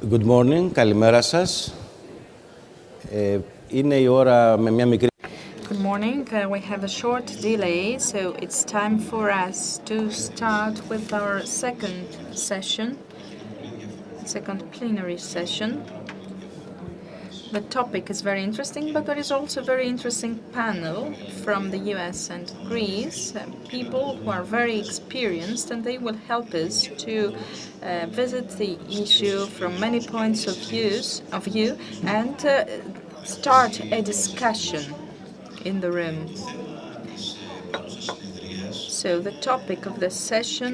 Good morning, καλημέρα σας. Είναι η ώρα με μια μικρή... Good morning. We have a short delay, so it's time for us to start with our second plenary session. The topic is very interesting, but there is also a very interesting panel from the US and Greece, people who are very experienced, and they will help us to visit the issue from many points of view and start a discussion in the room. So the topic of the session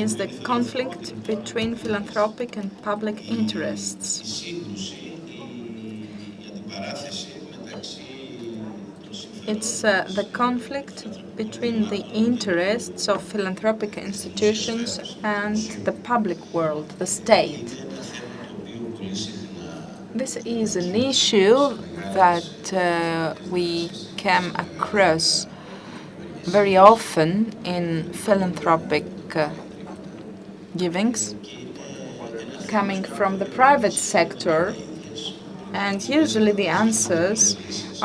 is the conflict between philanthropic and public interests. It's the conflict between the interests of philanthropic institutions and the public world, the state. This is an issue that we come across very often in philanthropic givings, coming from the private sector, and usually the answers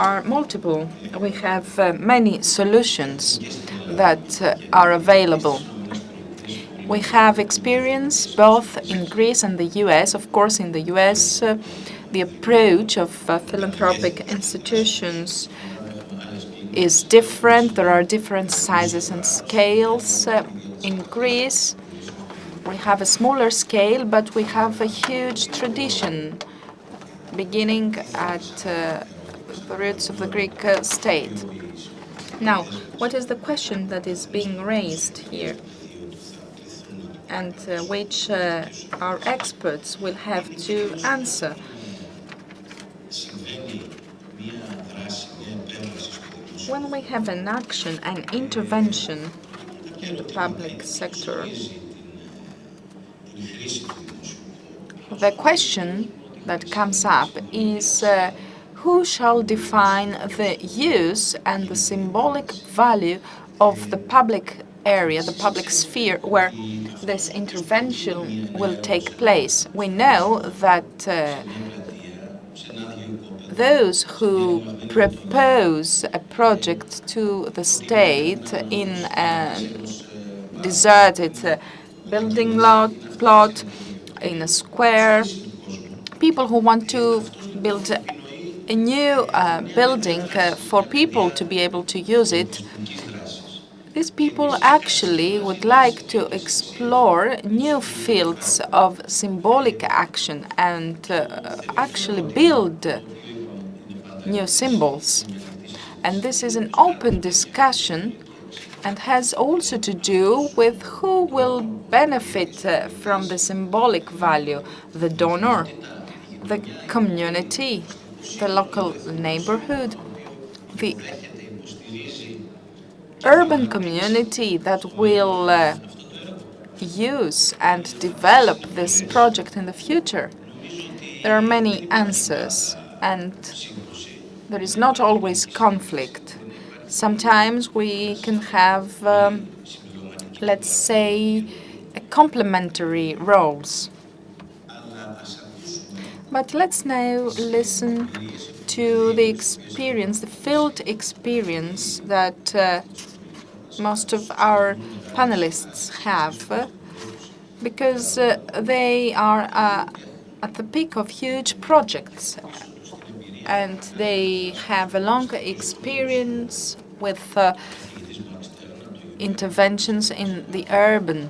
are multiple. We have many solutions that are available. We have experience both in Greece and the US. Of course, in the US, the approach of philanthropic institutions is different. There are different sizes and scales. In Greece, we have a smaller scale, but we have a huge tradition beginning at the roots of the Greek state. Now, what is the question that is being raised here, and which our experts will have to answer? When we have an action, an intervention in the public sector, the question that comes up is who shall define the use and the symbolic value of the public area, the public sphere where this intervention will take place. We know that those who propose a project to the state in a deserted building plot, in a square, people who want to build a new building for people to be able to use it, these people actually would like to explore new fields of symbolic action and actually build new symbols. And this is an open discussion and has also to do with who will benefit from the symbolic value: the donor, the community, the local neighborhood, the urban community that will use and develop this project in the future. There are many answers, and there is not always conflict. Sometimes we can have, let's say, complementary roles. But let's now listen to the experience, the field experience that most of our panelists have, because they are at the peak of huge projects, and they have a long experience with interventions in the urban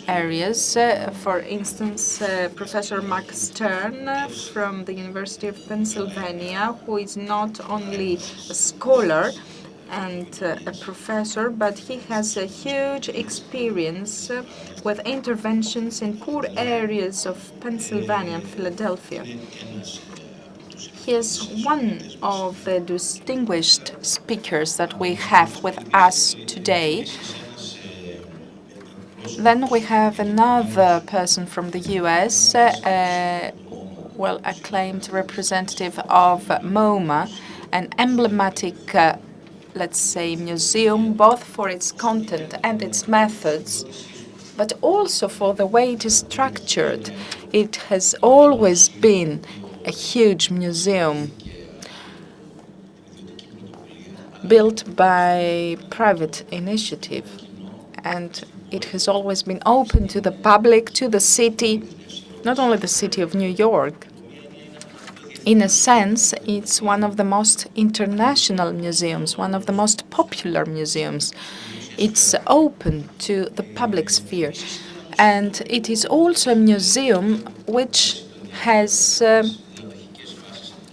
areas. For instance, Professor Mark Stern from the University of Pennsylvania, who is not only a scholar and a professor, but he has a huge experience with interventions in poor areas of Pennsylvania and Philadelphia. He is one of the distinguished speakers that we have with us today. Then we have another person from the US, well-acclaimed representative of MoMA, an emblematic, let's say, museum, both for its content and its methods, but also for the way it is structured. It has always been a huge museum built by private initiative, and it has always been open to the public, to the city, not only the city of New York. In a sense, it's one of the most international museums, one of the most popular museums. It's open to the public sphere. And it is also a museum which has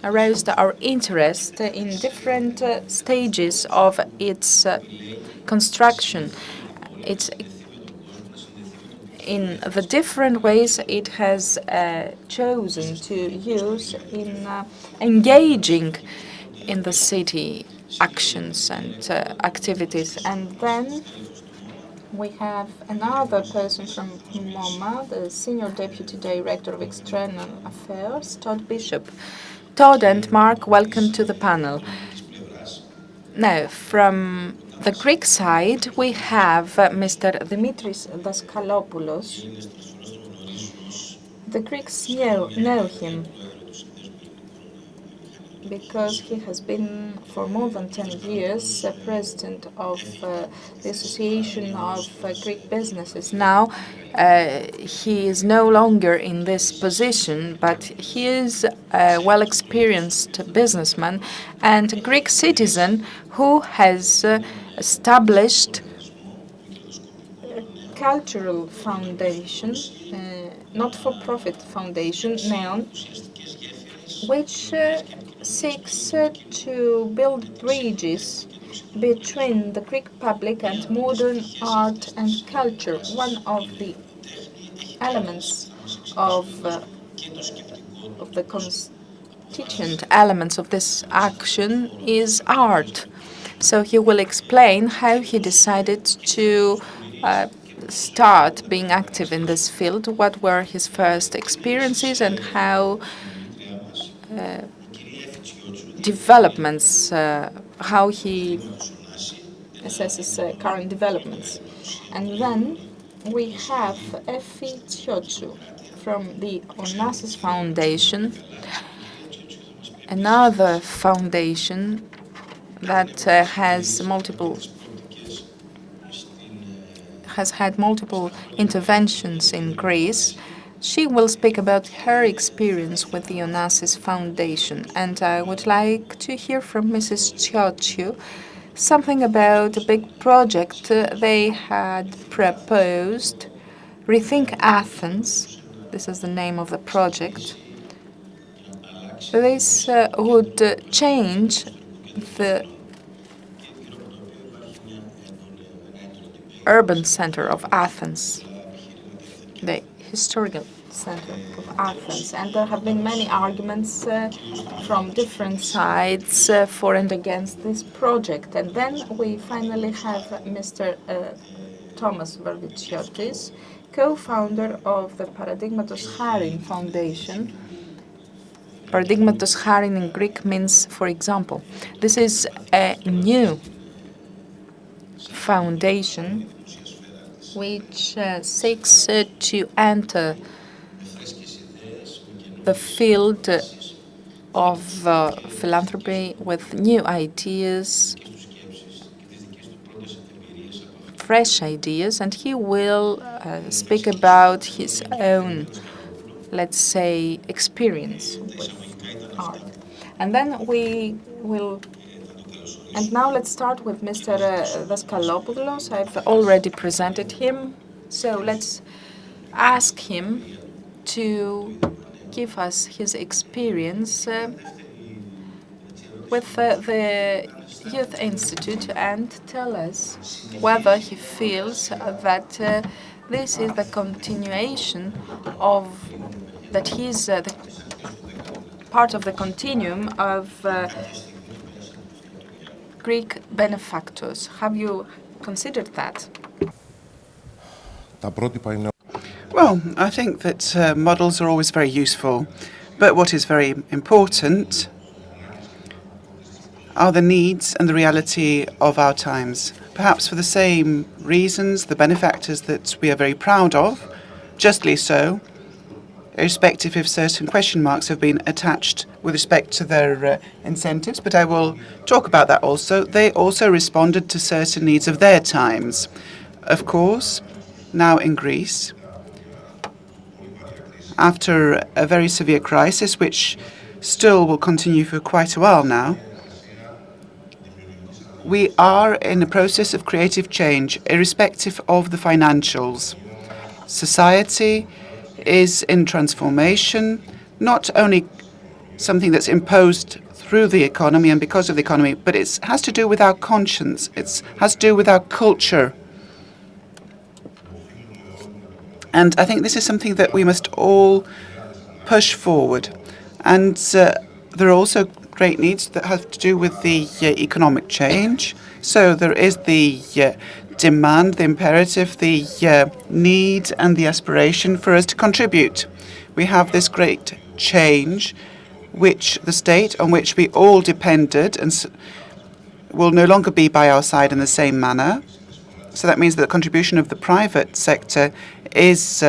aroused our interest in different stages of its construction. It's in the different ways it has chosen to use in engaging in the city actions and activities. And then we have another person from MoMA, the Senior Deputy Director of External Affairs, Todd Bishop. Todd and Mark, welcome to the panel. Now, from the Greek side, we have Mr. Dimitris Daskalopoulos. The Greeks know him because he has been for more than 10 years president of the Association of Greek Businesses. Now, he is no longer in this position, but he is a well-experienced businessman and a Greek citizen who has established a cultural foundation, not-for-profit foundation, NEON, which seeks to build bridges between the Greek public and modern art and culture. One of the elements of the constituent elements of this action is art. So he will explain how he decided to start being active in this field, what were his first experiences, and how developments, how he assesses current developments. And then we have Tsiotsiou from the Onassis Foundation, another foundation that has had multiple interventions in Greece. She will speak about her experience with the Onassis Foundation, and I would like to hear from Mrs. Tsiotsiou something about a big project they had proposed, Rethink Athens. This is the name of the project. This would change the urban center of Athens, the historical center of Athens, and there have been many arguments from different sides for and against this project. And then we finally have Mr. Thomas Varvitsiotis, co-founder of the Paradeigmatos Xarin Foundation. Paradeigmatos Xarin in Greek means, for example. This is a new foundation which seeks to enter the field of philanthropy with new ideas, fresh ideas, and he will speak about his own, let's say, experience with art. And then we will. And now let's start with Mr. Daskalopoulos. I've already presented him, so let's ask him to give us his experience with the Youth Institute and tell us whether he feels that this is the continuation of, that he's the part of the continuum of Greek benefactors. Have you considered that? Well, I think that models are always very useful, but what is very important are the needs and the reality of our times. perhaps for the same reasons, the benefactors that we are very proud of, justly so, irrespective if certain question marks have been attached with respect to their incentives, but I will talk about that also. They also responded to certain needs of their times. Of course, now in Greece, after a very severe crisis, which still will continue for quite a while now, we are in a process of creative change, irrespective of the financials. Society is in transformation, not only something that's imposed through the economy and because of the economy, but it has to do with our conscience. It has to do with our culture. And I think this is something that we must all push forward. And there are also great needs that have to do with the economic change. So there is the demand, the imperative, the need and the aspiration for us to contribute. We have this great change, which the state on which we all depended and will no longer be by our side in the same manner. So that means that the contribution of the private sector is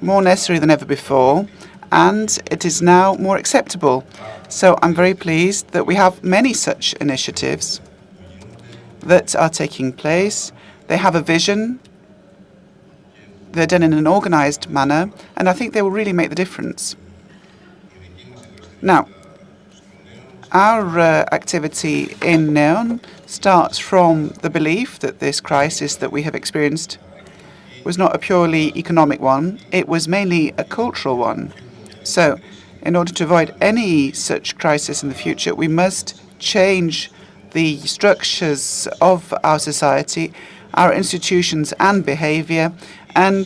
more necessary than ever before, and it is now more acceptable. So I'm very pleased that we have many such initiatives that are taking place. They have a vision. They're done in an organized manner, and I think they will really make the difference. Now, our activity in Neon starts from the belief that this crisis that we have experienced was not a purely economic one. It was mainly a cultural one. So, in order to avoid any such crisis in the future, we must change the structures of our society, our institutions and behavior, and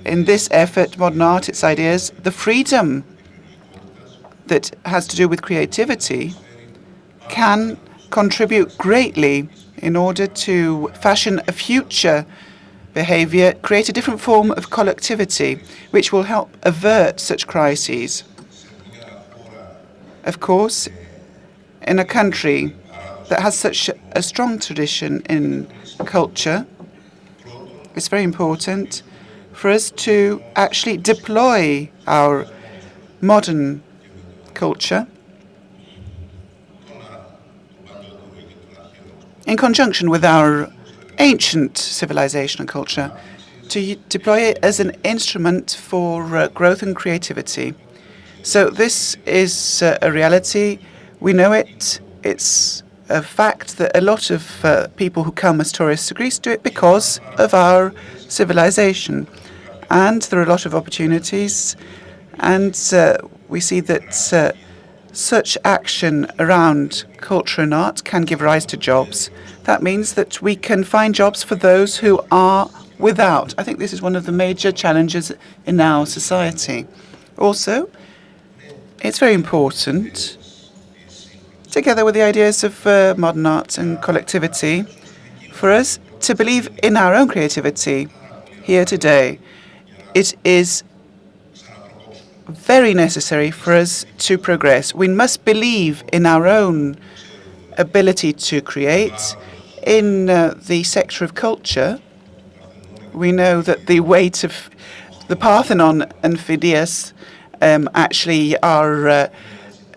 in this effort, modern art, its ideas, the freedom that has to do with creativity can contribute greatly in order to fashion a future behavior, create a different form of collectivity, which will help avert such crises. Of course, in a country that has such a strong tradition in culture, it's very important for us to actually deploy our modern culture in conjunction with our ancient civilization and culture, to deploy it as an instrument for growth and creativity. So this is a reality. We know it. It's a fact that a lot of people who come as tourists to Greece do it because of our civilization. And there are a lot of opportunities. And we see that such action around culture and art can give rise to jobs. That means that we can find jobs for those who are without. I think this is one of the major challenges in our society. Also, it's very important, together with the ideas of modern art and collectivity, for us to believe in our own creativity here today. It is very necessary for us to progress. We must believe in our own ability to create. In the sector of culture, we know that the weight of the Parthenon and Phidias actually are,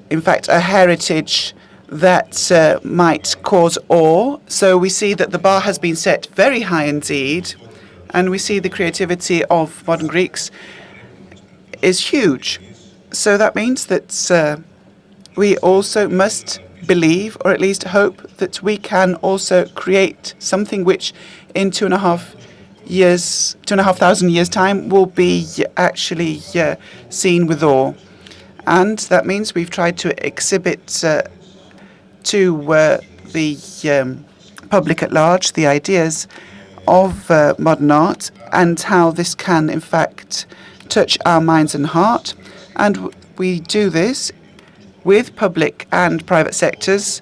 in fact, a heritage that might cause awe. So we see that the bar has been set very high indeed, and we see the creativity of modern Greeks is huge. So that means that we also must believe, or at least hope, that we can also create something which in 2,500 years' time will be actually seen with awe. And that means we've tried to exhibit to the public at large the ideas of modern art and how this can, in fact, touch our minds and heart. And we do this with public and private sectors,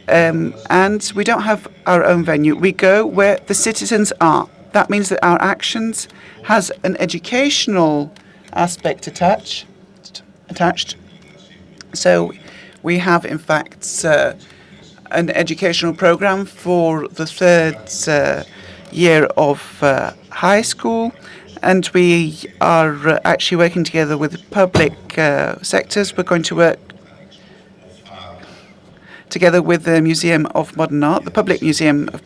and we don't have our own venue. We go where the citizens are. That means that our actions has an educational aspect attached. So we have, in fact, an educational program for the third year of high school, and we are actually working together with public sectors. We're going to work together with the Museum of Modern Art, the Public Museum of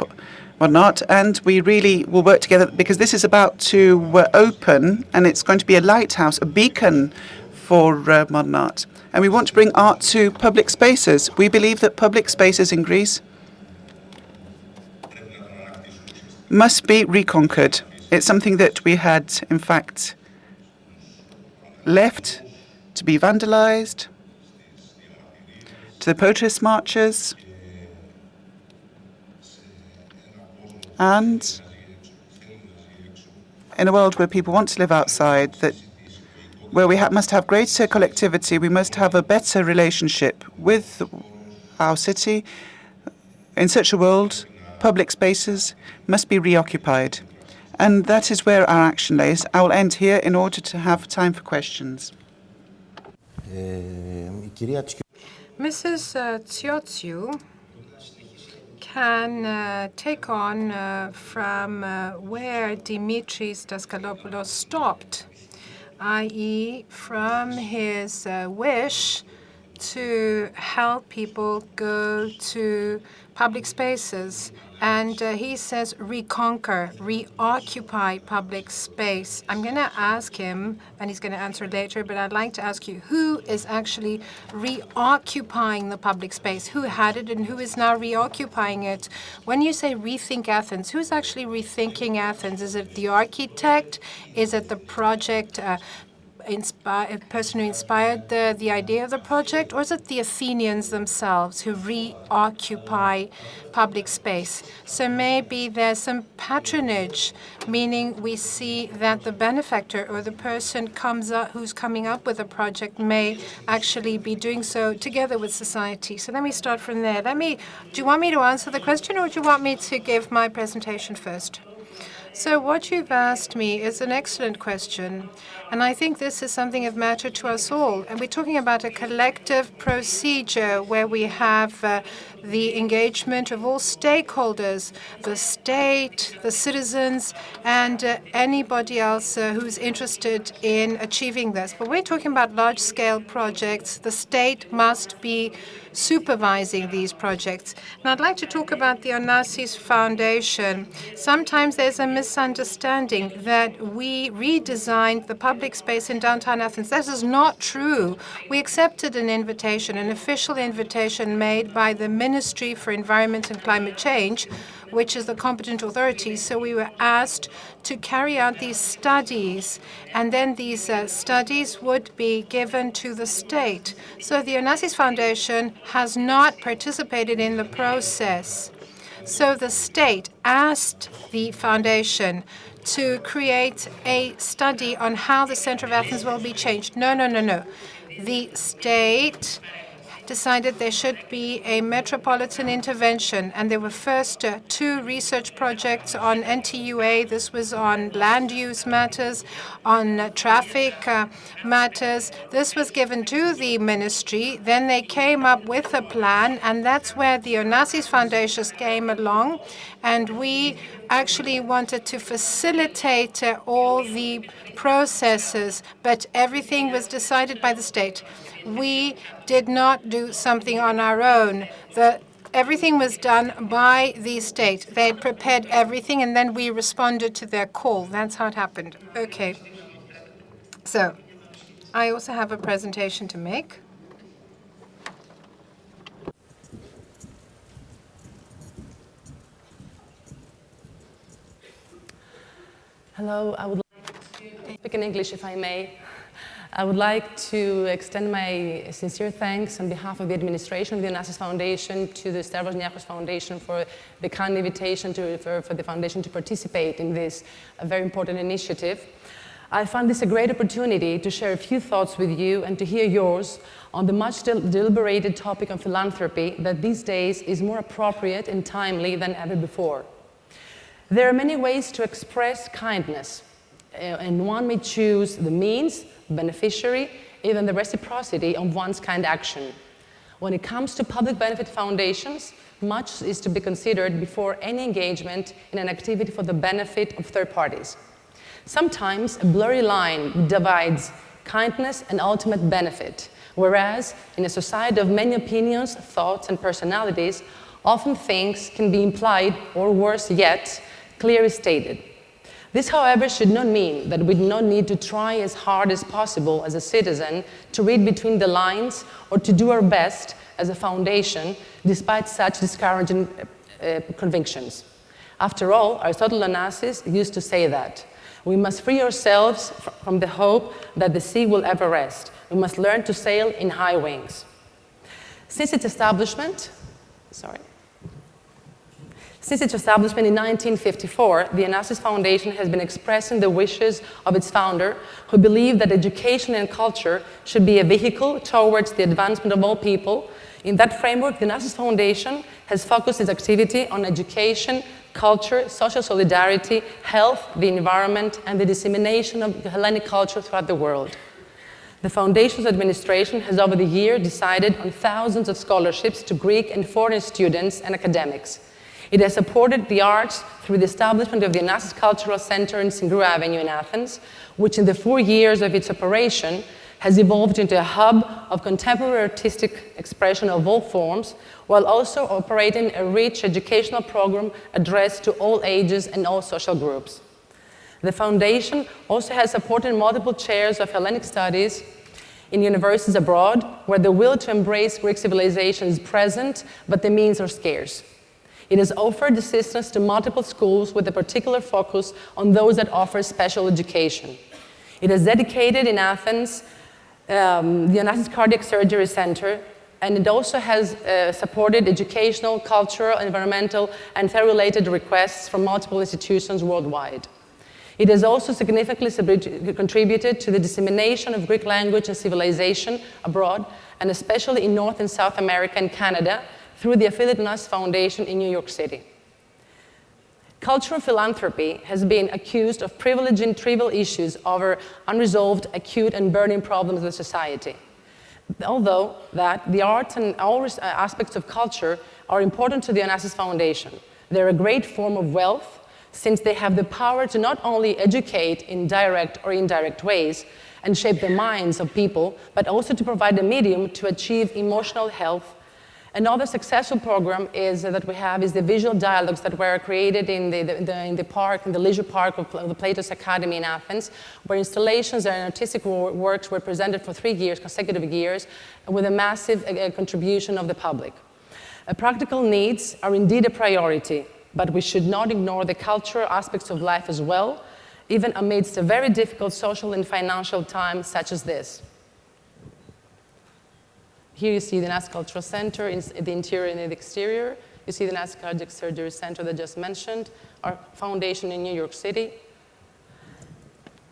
Modern Art, and we really will work together because this is about to open, and it's going to be a lighthouse, a beacon for modern art. And we want to bring art to public spaces. We believe that public spaces in Greece must be reconquered. It's something that we had, in fact, left to be vandalized, to the protest marches, and in a world where people want to live outside, that where we must have greater collectivity, we must have a better relationship with our city. In such a world, public spaces must be reoccupied. And that is where our action lays. I will end here in order to have time for questions. Mrs. Tsiotsiou can take on from where Dimitris Daskalopoulos stopped, i.e. from his wish to help people go to public spaces. And he says reconquer, reoccupy public space. I'm going to ask him, and he's going to answer later, but I'd like to ask you, who is actually reoccupying the public space? Who had it and who is now reoccupying it? When you say rethink Athens, who's actually rethinking Athens? Is it the architect? Is it the project person who inspired the idea of the project, or is it the Athenians themselves who reoccupy public space? So maybe there's some patronage, meaning we see that the benefactor or the person who's coming up with a project may actually be doing so together with society. So let me start from there. Do you want me to answer the question, or do you want me to give my presentation first? So what you've asked me is an excellent question, and I think this is something of matter to us all. And we're talking about a collective procedure where we have the engagement of all stakeholders, the state, the citizens, and anybody else who's interested in achieving this. But we're talking about large-scale projects. The state must be supervising these projects. And I'd like to talk about the Onassis Foundation. Sometimes there's a misunderstanding that we redesigned the public space in downtown Athens. That is not true. We accepted an invitation, an official invitation made by the Ministry for Environment and Climate Change, which is the competent authority. So we were asked to carry out these studies, and then these studies would be given to the state. So the Onassis Foundation has not participated in the process. So the state asked the foundation to create a study on how the center of Athens will be changed. No. The state decided there should be a metropolitan intervention, and there were first two research projects on NTUA. This was on land use matters, on traffic matters. This was given to the ministry. Then they came up with a plan, and that's where the Onassis Foundation came along, and we actually wanted to facilitate all the processes, but everything was decided by the state. We did not do something on our own. Everything was done by the state. They had prepared everything, and then we responded to their call. That's how it happened. Okay. So I also have a presentation to make. Hello, I would like to speak in English, if I may. I would like to extend my sincere thanks on behalf of the administration of the Onassis Foundation to the Stavros Niarchos Foundation for the kind invitation for the foundation to participate in this very important initiative. I find this a great opportunity to share a few thoughts with you and to hear yours on the much deliberated topic of philanthropy that these days is more appropriate and timely than ever before. There are many ways to express kindness, and one may choose the means, beneficiary, even the reciprocity of one's kind action. When it comes to public benefit foundations, much is to be considered before any engagement in an activity for the benefit of third parties. Sometimes a blurry line divides kindness and ultimate benefit, whereas in a society of many opinions, thoughts, and personalities, often things can be implied, or worse yet, clearly stated. This, however, should not mean that we do not need to try as hard as possible as a citizen to read between the lines or to do our best as a foundation, despite such discouraging convictions. After all, Aristotle Onassis used to say that we must free ourselves from the hope that the sea will ever rest. We must learn to sail in high wings. Since its establishment in 1954, the Onassis Foundation has been expressing the wishes of its founder, who believed that education and culture should be a vehicle towards the advancement of all people. In that framework, the Onassis Foundation has focused its activity on education, culture, social solidarity, health, the environment, and the dissemination of Hellenic culture throughout the world. The Foundation's administration has over the years decided on thousands of scholarships to Greek and foreign students and academics. It has supported the arts through the establishment of the Onassis Cultural Center in Singirou Avenue in Athens, which in the 4 years of its operation has evolved into a hub of contemporary artistic expression of all forms, while also operating a rich educational program addressed to all ages and all social groups. The Foundation also has supported multiple chairs of Hellenic studies in universities abroad, where the will to embrace Greek civilization is present, but the means are scarce. It has offered assistance to multiple schools with a particular focus on those that offer special education. It has dedicated in Athens the Onassis Cardiac Surgery Center, and it also has supported educational, cultural, environmental, and health-related requests from multiple institutions worldwide. It has also significantly contributed to the dissemination of Greek language and civilization abroad, and especially in North and South America and Canada, through the affiliate Onassis Foundation in New York City. Cultural philanthropy has been accused of privileging trivial issues over unresolved, acute, and burning problems of the society. Although that the arts and all aspects of culture are important to the Onassis Foundation, they're a great form of wealth, since they have the power to not only educate in direct or indirect ways and shape the minds of people, but also to provide a medium to achieve emotional health. Another successful program that we have is the visual dialogues that were created in the leisure park of the Plato's Academy in Athens, where installations and artistic works were presented for 3 years, consecutive years, with a massive contribution of the public. Practical needs are indeed a priority, but we should not ignore the cultural aspects of life as well, even amidst a very difficult social and financial time such as this. Here you see the Onassis Cultural Center in the interior and the exterior. You see the Onassis Cardiac Surgery Center that I just mentioned, our foundation in New York City.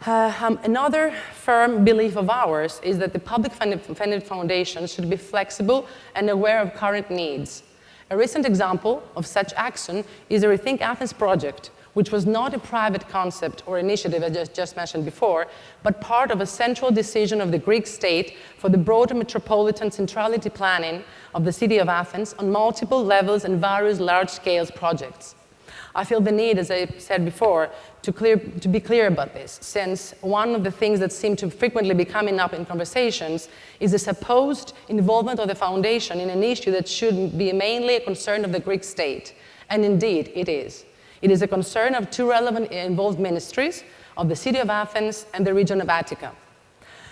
Another firm belief of ours is that the public funded foundations should be flexible and aware of current needs. A recent example of such action is the Rethink Athens project, which was not a private concept or initiative, as I just mentioned before, but part of a central decision of the Greek state for the broader metropolitan centrality planning of the city of Athens on multiple levels and various large-scale projects. I feel the need, as I said before, to be clear about this, since one of the things that seem to frequently be coming up in conversations is the supposed involvement of the foundation in an issue that should be mainly a concern of the Greek state. And indeed, it is. It is a concern of two relevant involved ministries, of the city of Athens and the region of Attica.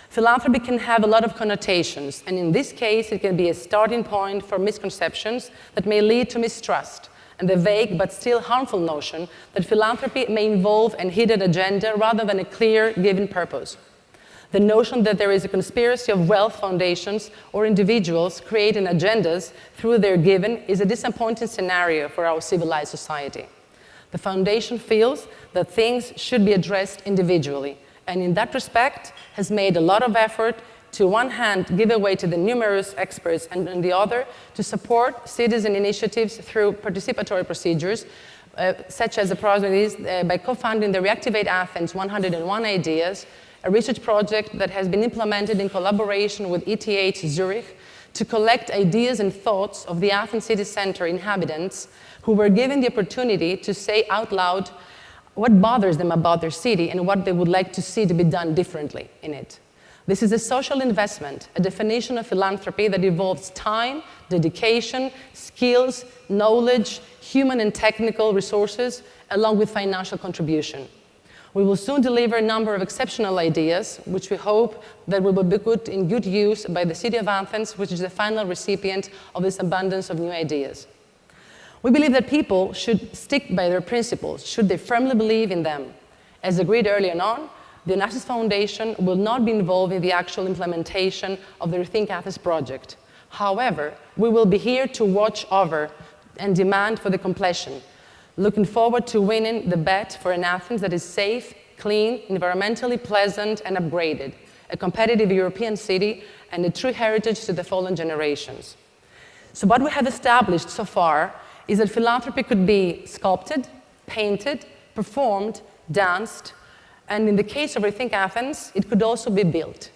Philanthropy can have a lot of connotations, and in this case, it can be a starting point for misconceptions that may lead to mistrust, and the vague but still harmful notion that philanthropy may involve a hidden agenda rather than a clear given purpose. The notion that there is a conspiracy of wealth foundations or individuals creating agendas through their giving is a disappointing scenario for our civilized society. The foundation feels that things should be addressed individually, and in that respect has made a lot of effort to one hand give away to the numerous experts and on the other to support citizen initiatives through participatory procedures, such as the project by co-funding the Reactivate Athens 101 Ideas, a research project that has been implemented in collaboration with ETH Zurich to collect ideas and thoughts of the Athens city center inhabitants who were given the opportunity to say out loud what bothers them about their city and what they would like to see to be done differently in it. This is a social investment, a definition of philanthropy that involves time, dedication, skills, knowledge, human and technical resources, along with financial contribution. We will soon deliver a number of exceptional ideas, which we hope that will be put in good use by the city of Athens, which is the final recipient of this abundance of new ideas. We believe that people should stick by their principles, should they firmly believe in them. As agreed earlier on, the Onassis Foundation will not be involved in the actual implementation of the Rethink Athens project. However, we will be here to watch over and demand for the completion, looking forward to winning the bet for an Athens that is safe, clean, environmentally pleasant, and upgraded, a competitive European city, and a true heritage to the fallen generations. So what we have established so far is that philanthropy could be sculpted, painted, performed, danced, and in the case of Rethink Athens, it could also be built.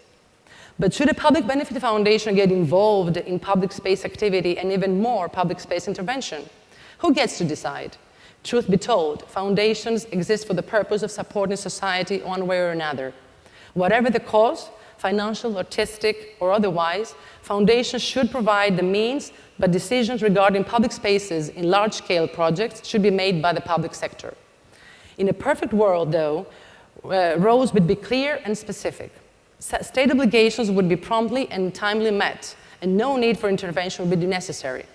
But should a public benefit foundation get involved in public space activity and even more public space intervention? Who gets to decide? Truth be told, foundations exist for the purpose of supporting society one way or another. Whatever the cause, financial, artistic, or otherwise, foundations should provide the means, but decisions regarding public spaces in large-scale projects should be made by the public sector. In a perfect world, though, roles would be clear and specific. State obligations would be promptly and timely met, and no need for intervention would be necessary.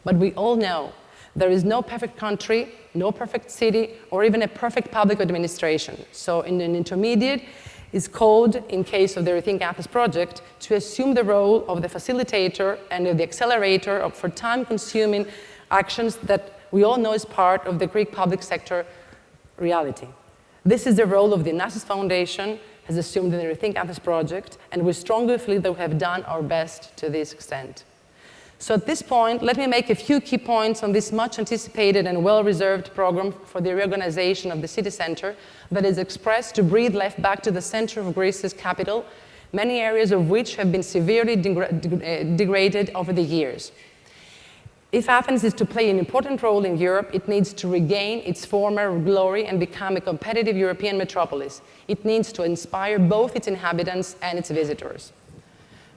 But we all know there is no perfect country, no perfect city, or even a perfect public administration. So in an intermediate is called, in case of the Rethink Athens project, to assume the role of the facilitator and of the accelerator for time-consuming actions that we all know is part of the Greek public sector reality. This is the role of the Onassis Foundation, has assumed in the Rethink Athens project, and we strongly feel that we have done our best to this extent. So at this point, let me make a few key points on this much anticipated and well-reserved program for the reorganization of the city center that is expressed to breathe life back to the center of Greece's capital, many areas of which have been severely degraded over the years. If Athens is to play an important role in Europe, it needs to regain its former glory and become a competitive European metropolis. It needs to inspire both its inhabitants and its visitors.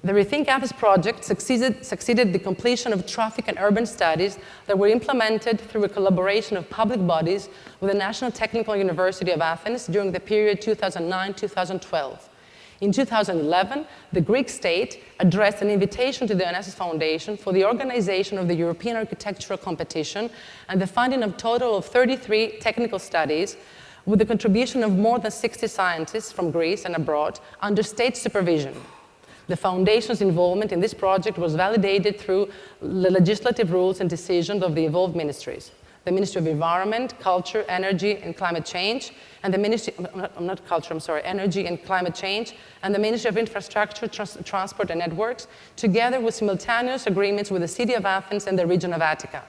The Rethink Athens project succeeded the completion of traffic and urban studies that were implemented through a collaboration of public bodies with the National Technical University of Athens during the period 2009-2012. In 2011, the Greek state addressed an invitation to the Onassis Foundation for the organization of the European Architectural Competition and the funding of a total of 33 technical studies with the contribution of more than 60 scientists from Greece and abroad under state supervision. The Foundation's involvement in this project was validated through the legislative rules and decisions of the involved ministries. The Ministry of Environment, Culture, Energy, and Climate Change, and the Ministry, Energy and Climate Change, and the Ministry of Infrastructure, Transport and Networks, together with simultaneous agreements with the City of Athens and the region of Attica.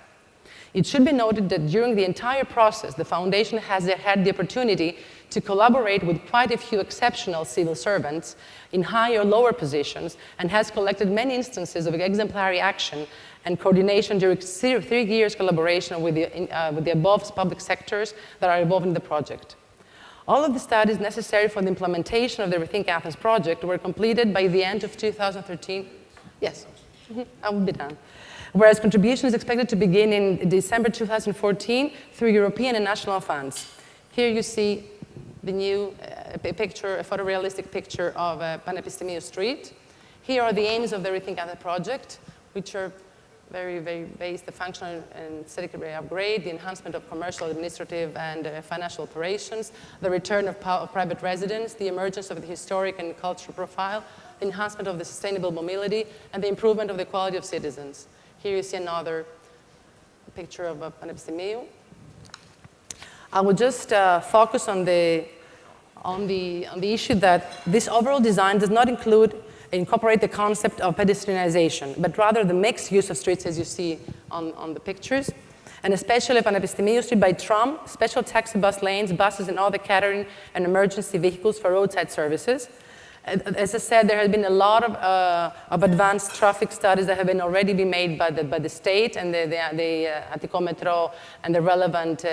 It should be noted that during the entire process, the Foundation has had the opportunity to collaborate with quite a few exceptional civil servants in higher or lower positions and has collected many instances of exemplary action and coordination during 3 years collaboration with the above public sectors that are involved in the project. All of the studies necessary for the implementation of the Rethink Athens project were completed by the end of 2013. Yes, I will be done. Whereas contribution is expected to begin in December 2014 through European and national funds. Here you see the new picture, a photorealistic picture of Panepistimiou Street. Here are the aims of the Rethink Athens project, which are very, very based, the functional and aesthetic upgrade, the enhancement of commercial, administrative, and financial operations, the return of private residence, the emergence of the historic and cultural profile, the enhancement of the sustainable mobility, and the improvement of the quality of citizens. Here you see another picture of Panepistimiou. I will just focus on the issue that this overall design does not incorporate the concept of pedestrianization, but rather the mixed use of streets as you see on the pictures, and especially Panepistimiou Street by tram, special taxi bus lanes, buses and other catering and emergency vehicles for roadside services, As I said, there has been a lot of advanced traffic studies that have been already been made by the state and the Atikometro and the relevant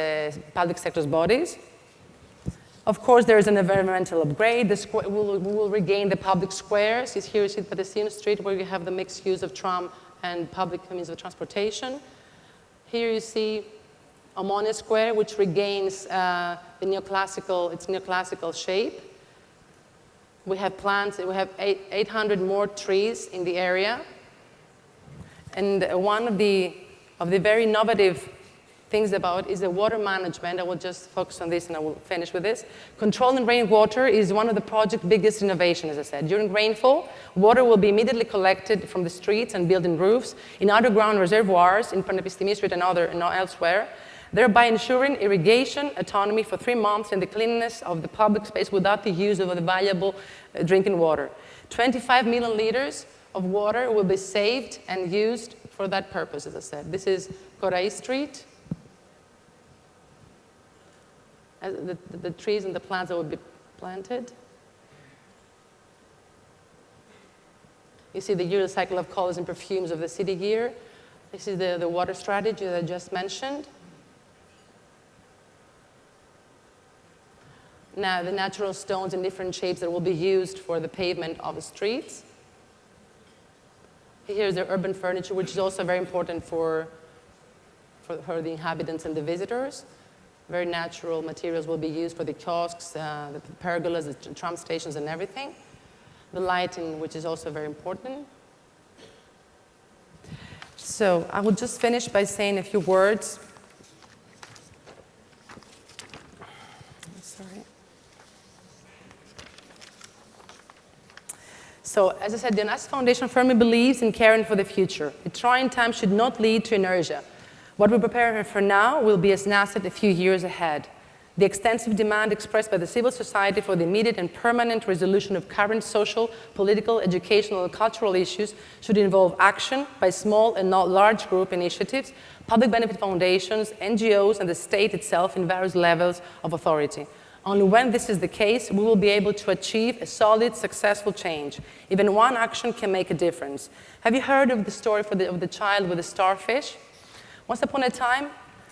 public sector's bodies. Of course, there is an environmental upgrade. We will regain the public squares. Here you see the Pedestrian Street, where you have the mixed use of tram and public means of transportation. Here you see Ammonia Square, which regains its neoclassical shape. We have plants. We have 800 more trees in the area. And one of the very innovative things about is the water management. I will just focus on this and I will finish with this. Controlling rainwater is one of the project's biggest innovations, as I said. During rainfall, water will be immediately collected from the streets and building roofs in underground reservoirs in Panepistimi Street and elsewhere, thereby ensuring irrigation autonomy for 3 months and the cleanliness of the public space without the use of the valuable drinking water. 25 million liters of water will be saved and used for that purpose, as I said. This is Korai Street. The trees and the plants that will be planted. You see the yearly cycle of colors and perfumes of the city here. This is the water strategy that I just mentioned. Now, the natural stones in different shapes that will be used for the pavement of the streets. Here's the urban furniture, which is also very important for the inhabitants and the visitors. Very natural materials will be used for the kiosks, the pergolas, the tram stations, and everything. The lighting, which is also very important. So I will just finish by saying a few words. Sorry. So, as I said, the Onassis Foundation firmly believes in caring for the future. A trying time should not lead to inertia. What we prepare for now will be as an asset a few years ahead. The extensive demand expressed by the civil society for the immediate and permanent resolution of current social, political, educational, and cultural issues should involve action by small and not large group initiatives, public benefit foundations, NGOs, and the state itself in various levels of authority. Only when this is the case, we will be able to achieve a solid, successful change. Even one action can make a difference. Have you heard of the story of the child with the starfish? Once upon a time,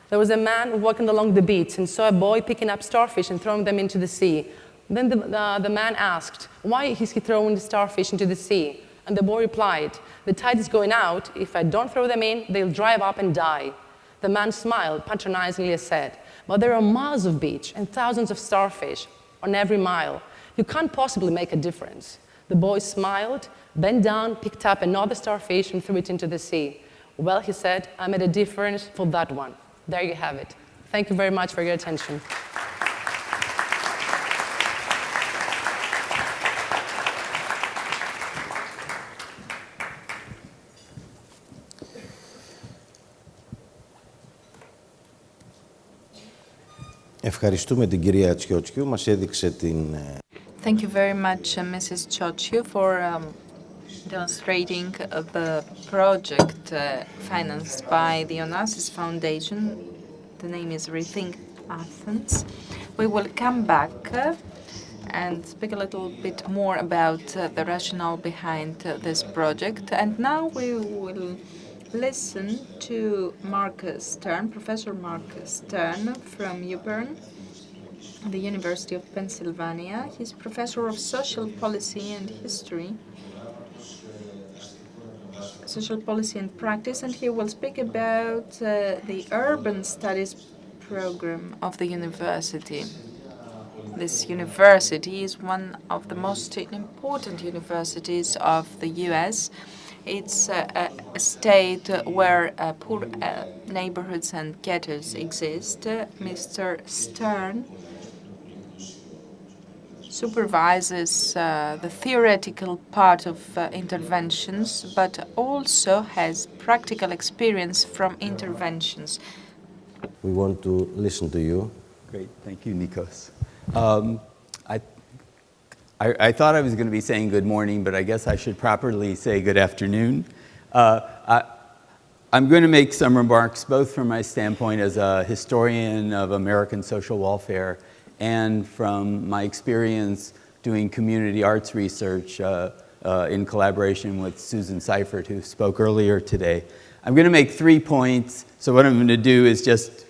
there was a man walking along the beach and saw a boy picking up starfish and throwing them into the sea. Then the man asked, why is he throwing the starfish into the sea? And the boy replied, the tide is going out. If I don't throw them in, they'll dry up and die. The man smiled patronizingly and said, but there are miles of beach and thousands of starfish on every mile. You can't possibly make a difference. The boy smiled, bent down, picked up another starfish and threw it into the sea. Well, he said, I made a difference for that one. There you have it. Thank you very much for your attention. Ευχαριστούμε την κυρία Tsiotsiou. Μας έδειξε την... Thank you very much, Mrs. Tsiotsiou, for demonstrating the project financed by the Onassis Foundation. The name is Rethink Athens. We will come back and speak a little bit more about the rationale behind this project. And now we will listen to Marcus Stern, Professor Marcus Stern from UPenn, the University of Pennsylvania. He's Professor of Social Policy and History, Social Policy and Practice, and he will speak about the Urban Studies program of the university. This university is one of the most important universities of the U.S. It's a state where poor neighborhoods and ghettos exist. Mr. Stern supervises the theoretical part of interventions, but also has practical experience from interventions. We want to listen to you. Great, thank you, Nikos. I thought I was going to be saying good morning, but I guess I should properly say good afternoon. I'm going to make some remarks both from my standpoint as a historian of American social welfare and from my experience doing community arts research in collaboration with Susan Seifert, who spoke earlier today. I'm going to make 3 points. So what I'm going to do is just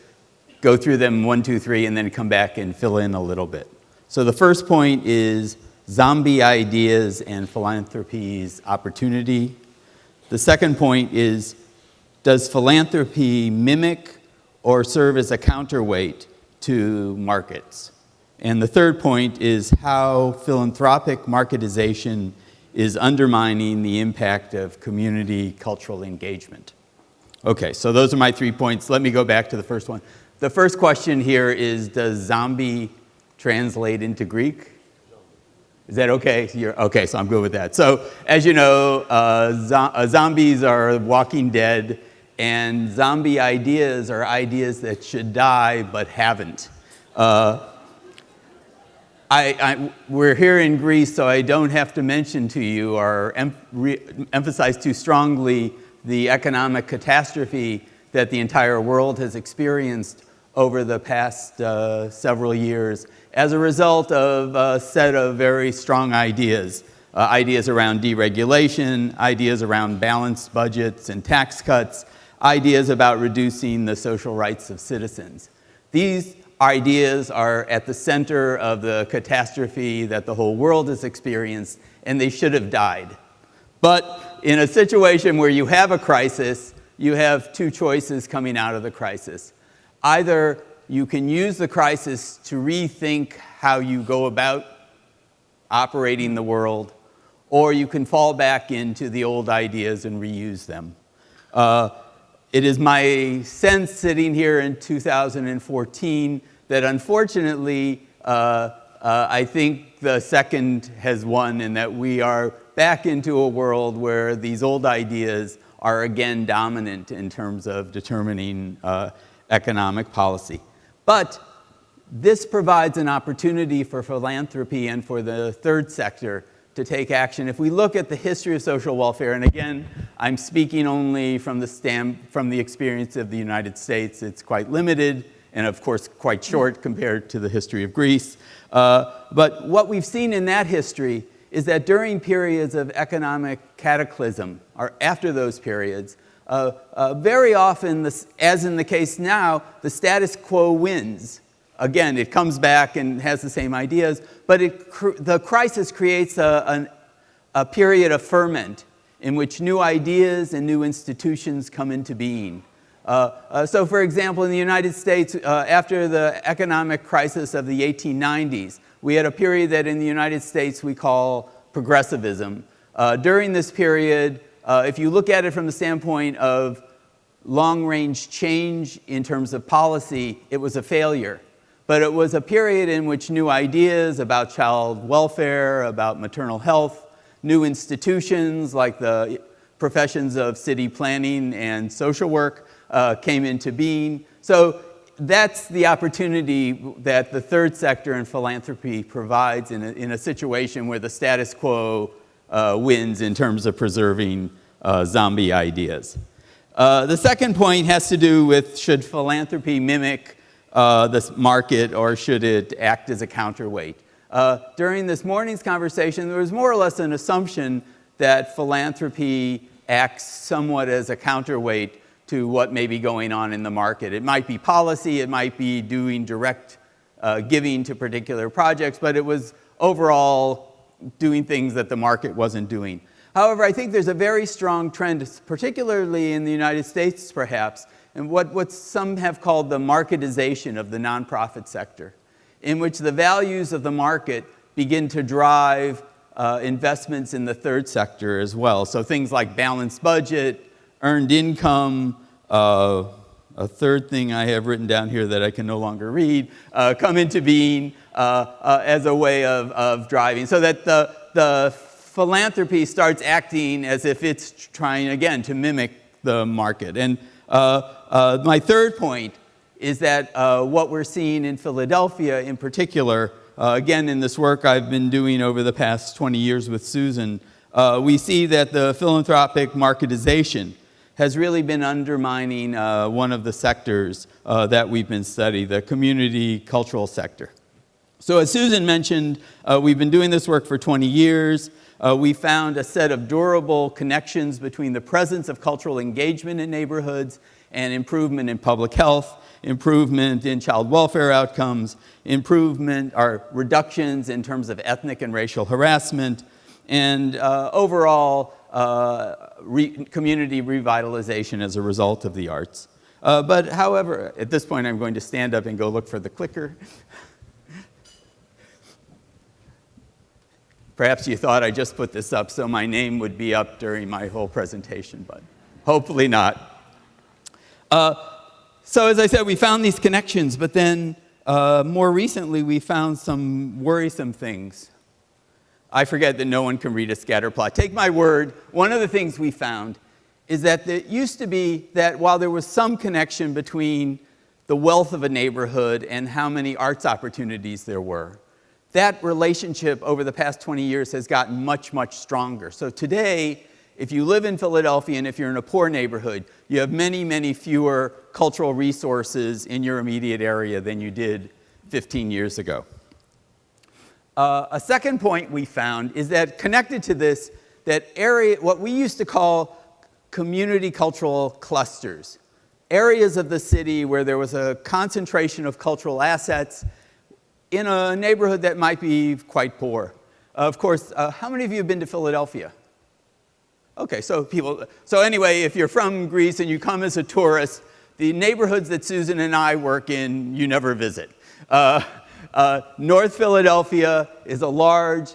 go through them 1, 2, 3, and then come back and fill in a little bit. So the first point is zombie ideas and philanthropy's opportunity. The second point is, does philanthropy mimic or serve as a counterweight to markets? And the third point is how philanthropic marketization is undermining the impact of community cultural engagement. Okay, so those are my 3 points. Let me go back to the first one. The first question here is, does zombie translate into Greek? Is that okay? Okay, so I'm good with that. So, as you know, zombies are Walking Dead, and zombie ideas are ideas that should die but haven't. We're here in Greece, so I don't have to mention to you or emphasize too strongly the economic catastrophe that the entire world has experienced over the past several years as a result of a set of very strong ideas. Ideas around deregulation, ideas around balanced budgets and tax cuts, ideas about reducing the social rights of citizens. These ideas are at the center of the catastrophe that the whole world has experienced, and they should have died. But in a situation where you have a crisis, you have 2 choices coming out of the crisis. Either you can use the crisis to rethink how you go about operating the world, or you can fall back into the old ideas and reuse them. It is my sense sitting here in 2014 that unfortunately, I think the second has won, and that we are back into a world where these old ideas are again dominant in terms of determining economic policy. But this provides an opportunity for philanthropy and for the third sector to take action. If we look at the history of social welfare, and again, I'm speaking only from the experience of the United States. It's quite limited and, of course, quite short compared to the history of Greece. But what we've seen in that history is that during periods of economic cataclysm, or after those periods, very often, as in the case now, the status quo wins. Again, it comes back and has the same ideas, but the crisis creates a period of ferment in which new ideas and new institutions come into being. So, for example, in the United States, after the economic crisis of the 1890s, we had a period that in the United States we call progressivism. During this period, if you look at it from the standpoint of long-range change in terms of policy, it was a failure. But it was a period in which new ideas about child welfare, about maternal health, new institutions like the professions of city planning and social work came into being. So that's the opportunity that the third sector and philanthropy provides in a situation where the status quo wins in terms of preserving zombie ideas. The second point has to do with, should philanthropy mimic this market, or should it act as a counterweight? During this morning's conversation, there was more or less an assumption that philanthropy acts somewhat as a counterweight to what may be going on in the market. It might be policy, it might be doing direct giving to particular projects, but it was overall doing things that the market wasn't doing. However, I think there's a very strong trend, particularly in the United States perhaps, and what some have called the marketization of the nonprofit sector, in which the values of the market begin to drive investments in the third sector as well. So things like balanced budget, earned income, a third thing I have written down here that I can no longer read, come into being as a way of driving, so that the philanthropy starts acting as if it's trying, again, to mimic the market. And my third point is that what we're seeing in Philadelphia in particular, again, in this work I've been doing over the past 20 years with Susan, we see that the philanthropic marketization has really been undermining one of the sectors that we've been studying, the community cultural sector. So as Susan mentioned, we've been doing this work for 20 years. We found a set of durable connections between the presence of cultural engagement in neighborhoods and improvement in public health, improvement in child welfare outcomes, improvement or reductions in terms of ethnic and racial harassment, and overall community revitalization as a result of the arts. But however, at this point I'm going to stand up and go look for the clicker. Perhaps you thought I just put this up so my name would be up during my whole presentation, but hopefully not. So as I said, we found these connections, but then more recently we found some worrisome things. I forget that no one can read a scatter plot. Take my word, one of the things we found is that it used to be that while there was some connection between the wealth of a neighborhood and how many arts opportunities there were, that relationship over the past 20 years has gotten much, much stronger. So today, if you live in Philadelphia and if you're in a poor neighborhood, you have many, many fewer cultural resources in your immediate area than you did 15 years ago. A second point we found is that connected to this, that area, what we used to call community cultural clusters, areas of the city where there was a concentration of cultural assets in a neighborhood that might be quite poor. Of course, how many of you have been to Philadelphia? Okay, so anyway, if you're from Greece and you come as a tourist, the neighborhoods that Susan and I work in, you never visit. North Philadelphia is a large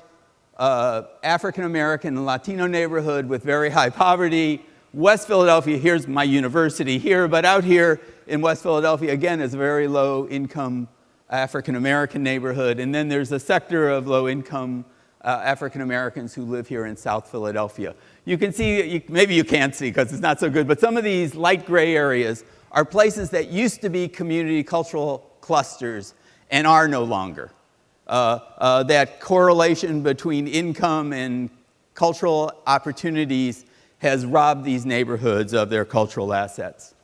African-American and Latino neighborhood with very high poverty. West Philadelphia, here's my university here, but out here in West Philadelphia, again, is a very low-income African-American neighborhood. And then there's a sector of low-income African-Americans who live here in South Philadelphia. You can see, maybe you can't see because it's not so good, but some of these light gray areas are places that used to be community cultural clusters and are no longer. That correlation between income and cultural opportunities has robbed these neighborhoods of their cultural assets.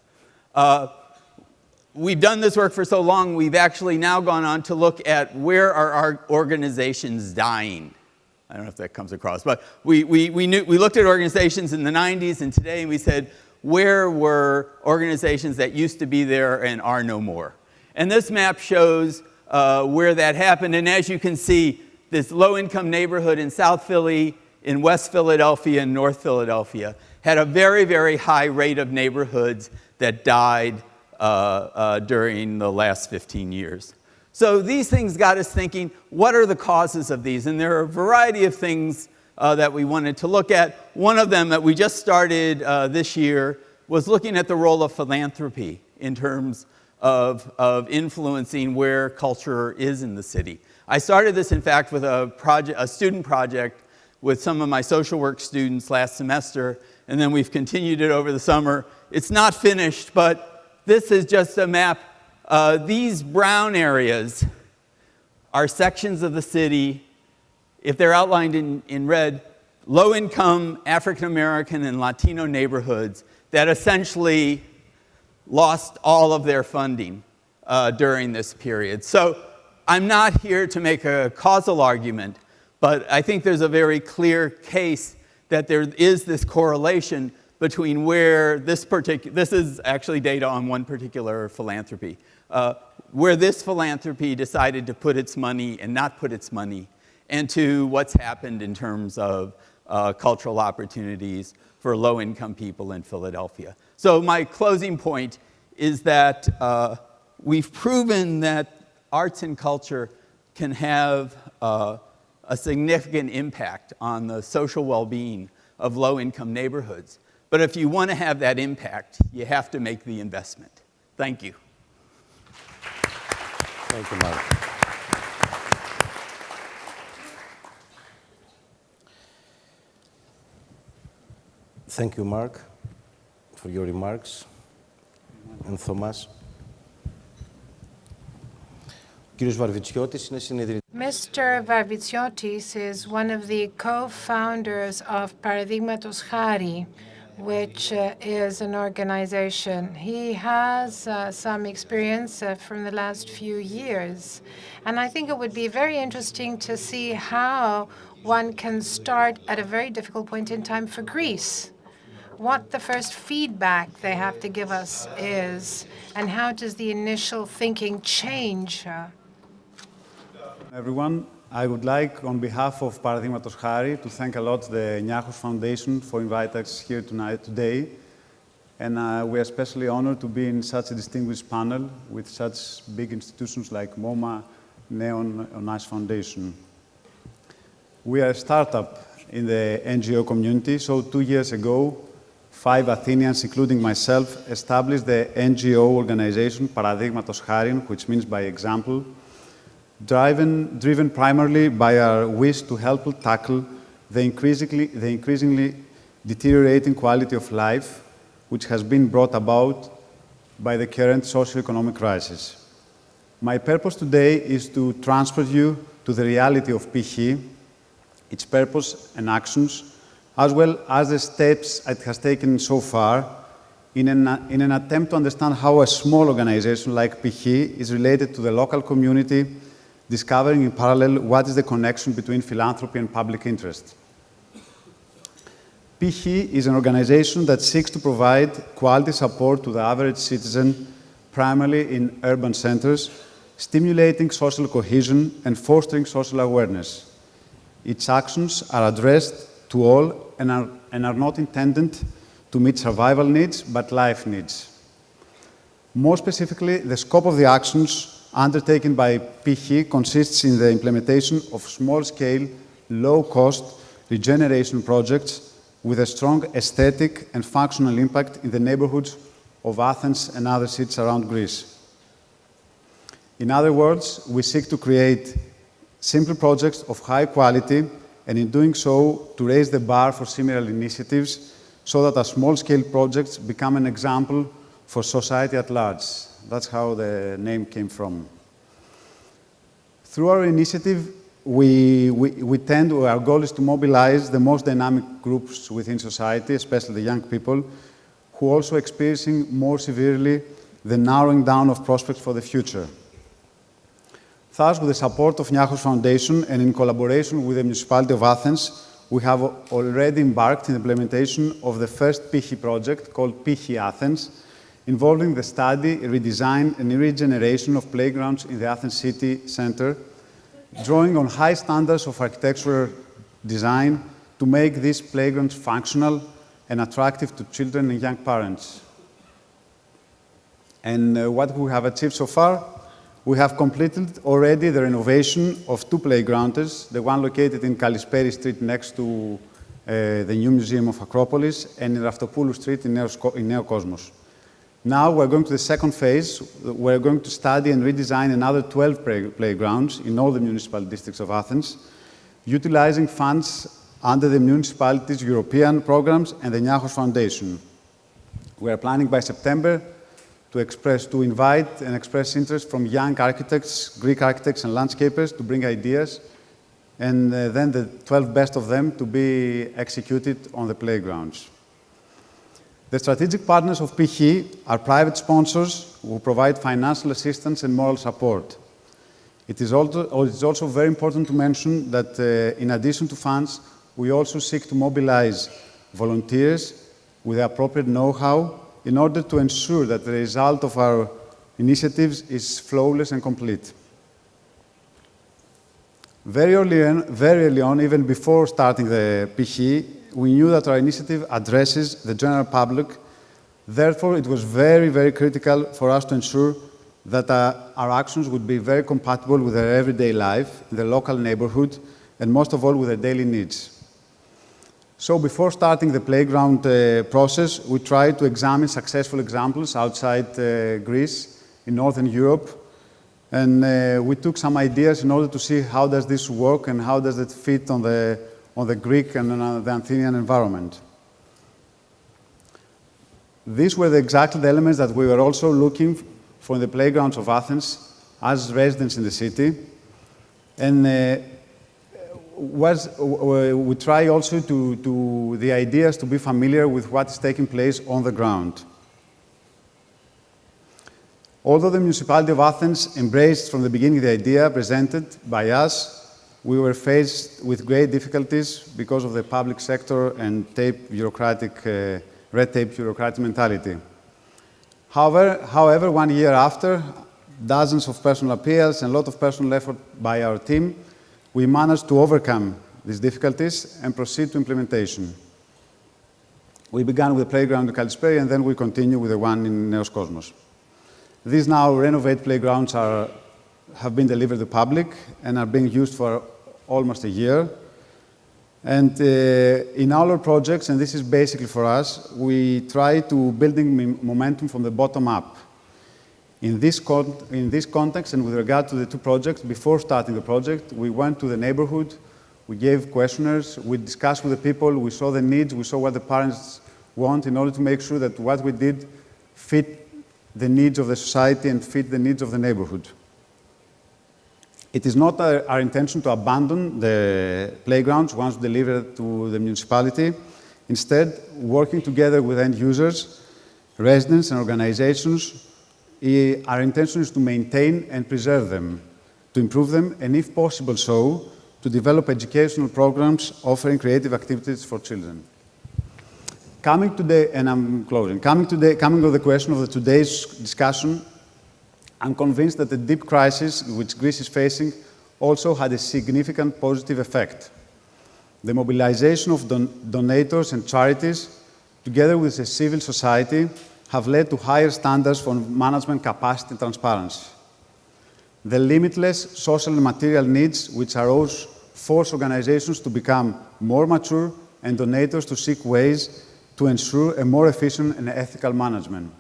We've done this work for so long, we've actually now gone on to look at where are our organizations dying. I don't know if that comes across, but we looked at organizations in the 90s and today, and we said, where were organizations that used to be there and are no more? And this map shows where that happened. And as you can see, this low-income neighborhood in South Philly, in West Philadelphia, and North Philadelphia had a very, very high rate of neighborhoods that died during the last 15 years. So these things got us thinking, what are the causes of these? And there are a variety of things that we wanted to look at. One of them that we just started this year was looking at the role of philanthropy in terms of influencing where culture is in the city. I started this, in fact, with a student project with some of my social work students last semester, and then we've continued it over the summer. It's not finished, but this is just a map. These brown areas are sections of the city, if they're outlined in red, low-income African-American and Latino neighborhoods that essentially lost all of their funding during this period. So I'm not here to make a causal argument, but I think there's a very clear case that there is this correlation between where this is actually data on one particular philanthropy, where this philanthropy decided to put its money and not put its money, and to what's happened in terms of cultural opportunities for low-income people in Philadelphia. So my closing point is that we've proven that arts and culture can have a significant impact on the social well-being of low-income neighborhoods. But if you want to have that impact, you have to make the investment. Thank you. Thank you, Mark. Thank you, Mark, for your remarks. And Thomas. Mr. Varvitsiotis is one of the co-founders of Paradeigmatos, which is an organization. He has some experience from the last few years. And I think it would be very interesting to see how one can start at a very difficult point in time for Greece. What the first feedback they have to give us is, and how does the initial thinking change? Everyone, I would like, on behalf of Paradeigmatos to thank a lot the Niarchos Foundation for inviting us here today. And we are especially honored to be in such a distinguished panel with such big institutions like MoMA, Neon, Onassis Foundation. We are a startup in the NGO community, so 2 years ago, 5 Athenians, including myself, established the NGO organization Paradeigmatos, which means by example, driven primarily by our wish to help tackle the increasingly deteriorating quality of life which has been brought about by the current socio-economic crisis. My purpose today is to transport you to the reality of PH, its purpose and actions, as well as the steps it has taken so far in an attempt to understand how a small organization like PH is related to the local community, discovering in parallel what is the connection between philanthropy and public interest. PH is an organization that seeks to provide quality support to the average citizen, primarily in urban centers, stimulating social cohesion and fostering social awareness. Its actions are addressed to all and are not intended to meet survival needs, but life needs. More specifically, the scope of the actions undertaken by PH consists in the implementation of small-scale, low-cost regeneration projects with a strong aesthetic and functional impact in the neighborhoods of Athens and other cities around Greece. In other words, we seek to create simple projects of high quality, and in doing so, to raise the bar for similar initiatives so that our small-scale projects become an example for society at large. That's how the name came from. Through our initiative, our goal is to mobilize the most dynamic groups within society, especially the young people, who are also experiencing more severely the narrowing down of prospects for the future. Thus, with the support of Niarchos Foundation and in collaboration with the municipality of Athens, we have already embarked in the implementation of the first PH project called PH Athens, involving the study, redesign, and regeneration of playgrounds in the Athens city center, drawing on high standards of architectural design to make these playgrounds functional and attractive to children and young parents. And what we have achieved so far, we have completed already the renovation of 2 playgrounds, the one located in Kalisperi Street next to the new Museum of Acropolis, and in Raftopoulou Street in Neokosmos. Now we're going to the second phase. We're going to study and redesign another 12 playgrounds in all the municipal districts of Athens, utilizing funds under the municipality's European programs and the Niarchos Foundation. We are planning by September to invite and express interest from young architects, Greek architects and landscapers to bring ideas, and then the 12 best of them to be executed on the playgrounds. The strategic partners of PH are private sponsors who provide financial assistance and moral support. It is also very important to mention that in addition to funds, we also seek to mobilize volunteers with the appropriate know-how in order to ensure that the result of our initiatives is flawless and complete. Very early on, even before starting the PH, we knew that our initiative addresses the general public. Therefore, it was very, very critical for us to ensure that our actions would be very compatible with their everyday life, in the local neighborhood, and most of all with their daily needs. So before starting the playground process, we tried to examine successful examples outside Greece, in Northern Europe, and we took some ideas in order to see how does this work and how does it fit on the Greek and the Athenian environment. These were exactly the elements that we were also looking for in the playgrounds of Athens as residents in the city. And we try also to the ideas to be familiar with what is taking place on the ground. Although the municipality of Athens embraced from the beginning the idea presented by us, we were faced with great difficulties because of the public sector and red tape bureaucratic mentality. However, 1 year after, dozens of personal appeals and a lot of personal effort by our team, we managed to overcome these difficulties and proceed to implementation. We began with the playground in Kalisperi, and then we continue with the one in Neos Kosmos. These now renovated playgrounds have been delivered to the public and are being used for almost a year. And in all our projects, and this is basically for us, we try to building momentum from the bottom up. In this context, and with regard to the two projects, before starting the project, we went to the neighborhood, we gave questionnaires, we discussed with the people, we saw the needs, we saw what the parents want in order to make sure that what we did fit the needs of the society and fit the needs of the neighborhood. It is not our intention to abandon the playgrounds once delivered to the municipality. Instead, working together with end users, residents, and organizations, our intention is to maintain and preserve them, to improve them, and if possible so, to develop educational programs offering creative activities for children. Coming today, and I'm closing, coming to the question of today's discussion, I'm convinced that the deep crisis which Greece is facing also had a significant positive effect. The mobilization of donators and charities, together with the civil society, have led to higher standards for management capacity and transparency. The limitless social and material needs which arose force organizations to become more mature and donators to seek ways to ensure a more efficient and ethical management.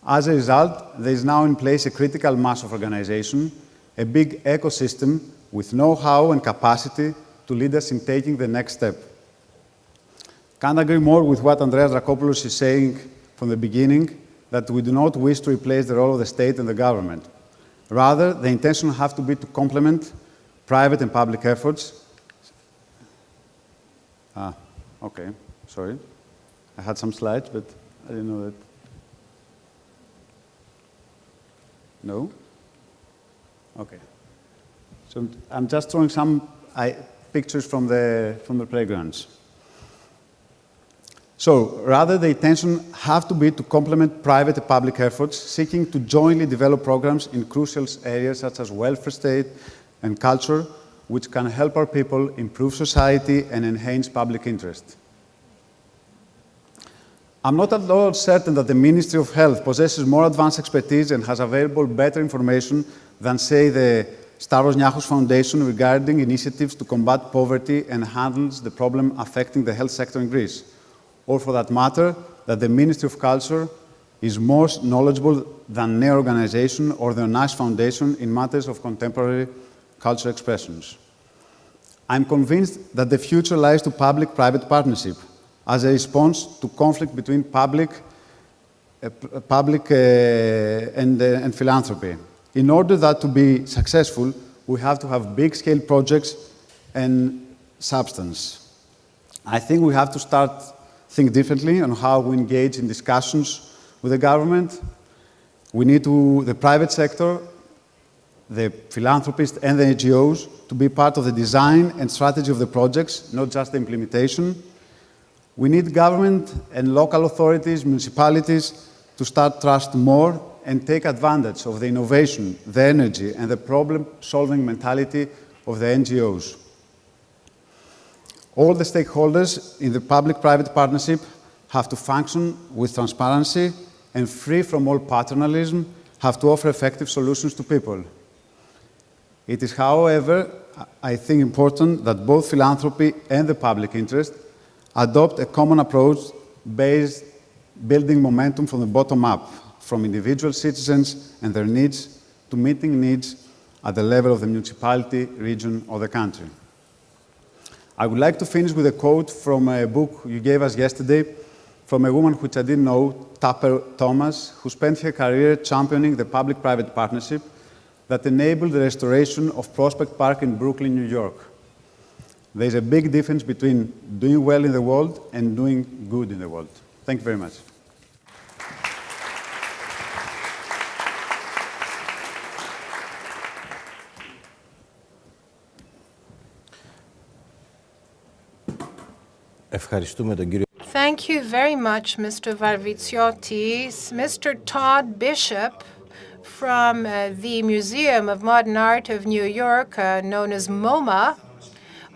As a result, there is now in place a critical mass of organization, a big ecosystem with know-how and capacity to lead us in taking the next step. Can't agree more with what Andreas Drakopoulos is saying from the beginning, that we do not wish to replace the role of the state and the government. Rather, the intention has to be to complement private and public efforts. Okay, sorry. I had some slides, but I didn't know that. No? Okay. So I'm just showing some pictures from the playgrounds. So rather, the intention has to be to complement private and public efforts, seeking to jointly develop programs in crucial areas such as welfare state and culture, which can help our people improve society and enhance public interest. I'm not at all certain that the Ministry of Health possesses more advanced expertise and has available better information than, say, the Stavros Niarchos Foundation regarding initiatives to combat poverty and handles the problem affecting the health sector in Greece. Or, for that matter, that the Ministry of Culture is more knowledgeable than NEO organization or the Onassis Foundation in matters of contemporary cultural expressions. I'm convinced that the future lies to public-private partnership as a response to conflict between public and philanthropy. In order that to be successful, we have to have big-scale projects and substance. I think we have to think differently on how we engage in discussions with the government. We need the private sector, the philanthropists and the NGOs to be part of the design and strategy of the projects, not just the implementation. We need government and local authorities, municipalities, to start trust more and take advantage of the innovation, the energy, and the problem-solving mentality of the NGOs. All the stakeholders in the public-private partnership have to function with transparency and, free from all paternalism, have to offer effective solutions to people. It is, however, I think important that both philanthropy and the public interest adopt a common approach based building momentum from the bottom up, from individual citizens and their needs to meeting needs at the level of the municipality, region, or the country. I would like to finish with a quote from a book you gave us yesterday from a woman which I didn't know, Tupper Thomas, who spent her career championing the public-private partnership that enabled the restoration of Prospect Park in Brooklyn, New York. There's a big difference between doing well in the world and doing good in the world. Thank you very much. Ευχαριστούμε τον κύριο. Thank you very much, Mr. Varvitsiotis. Mr. Todd Bishop from the Museum of Modern Art of New York, known as MoMA,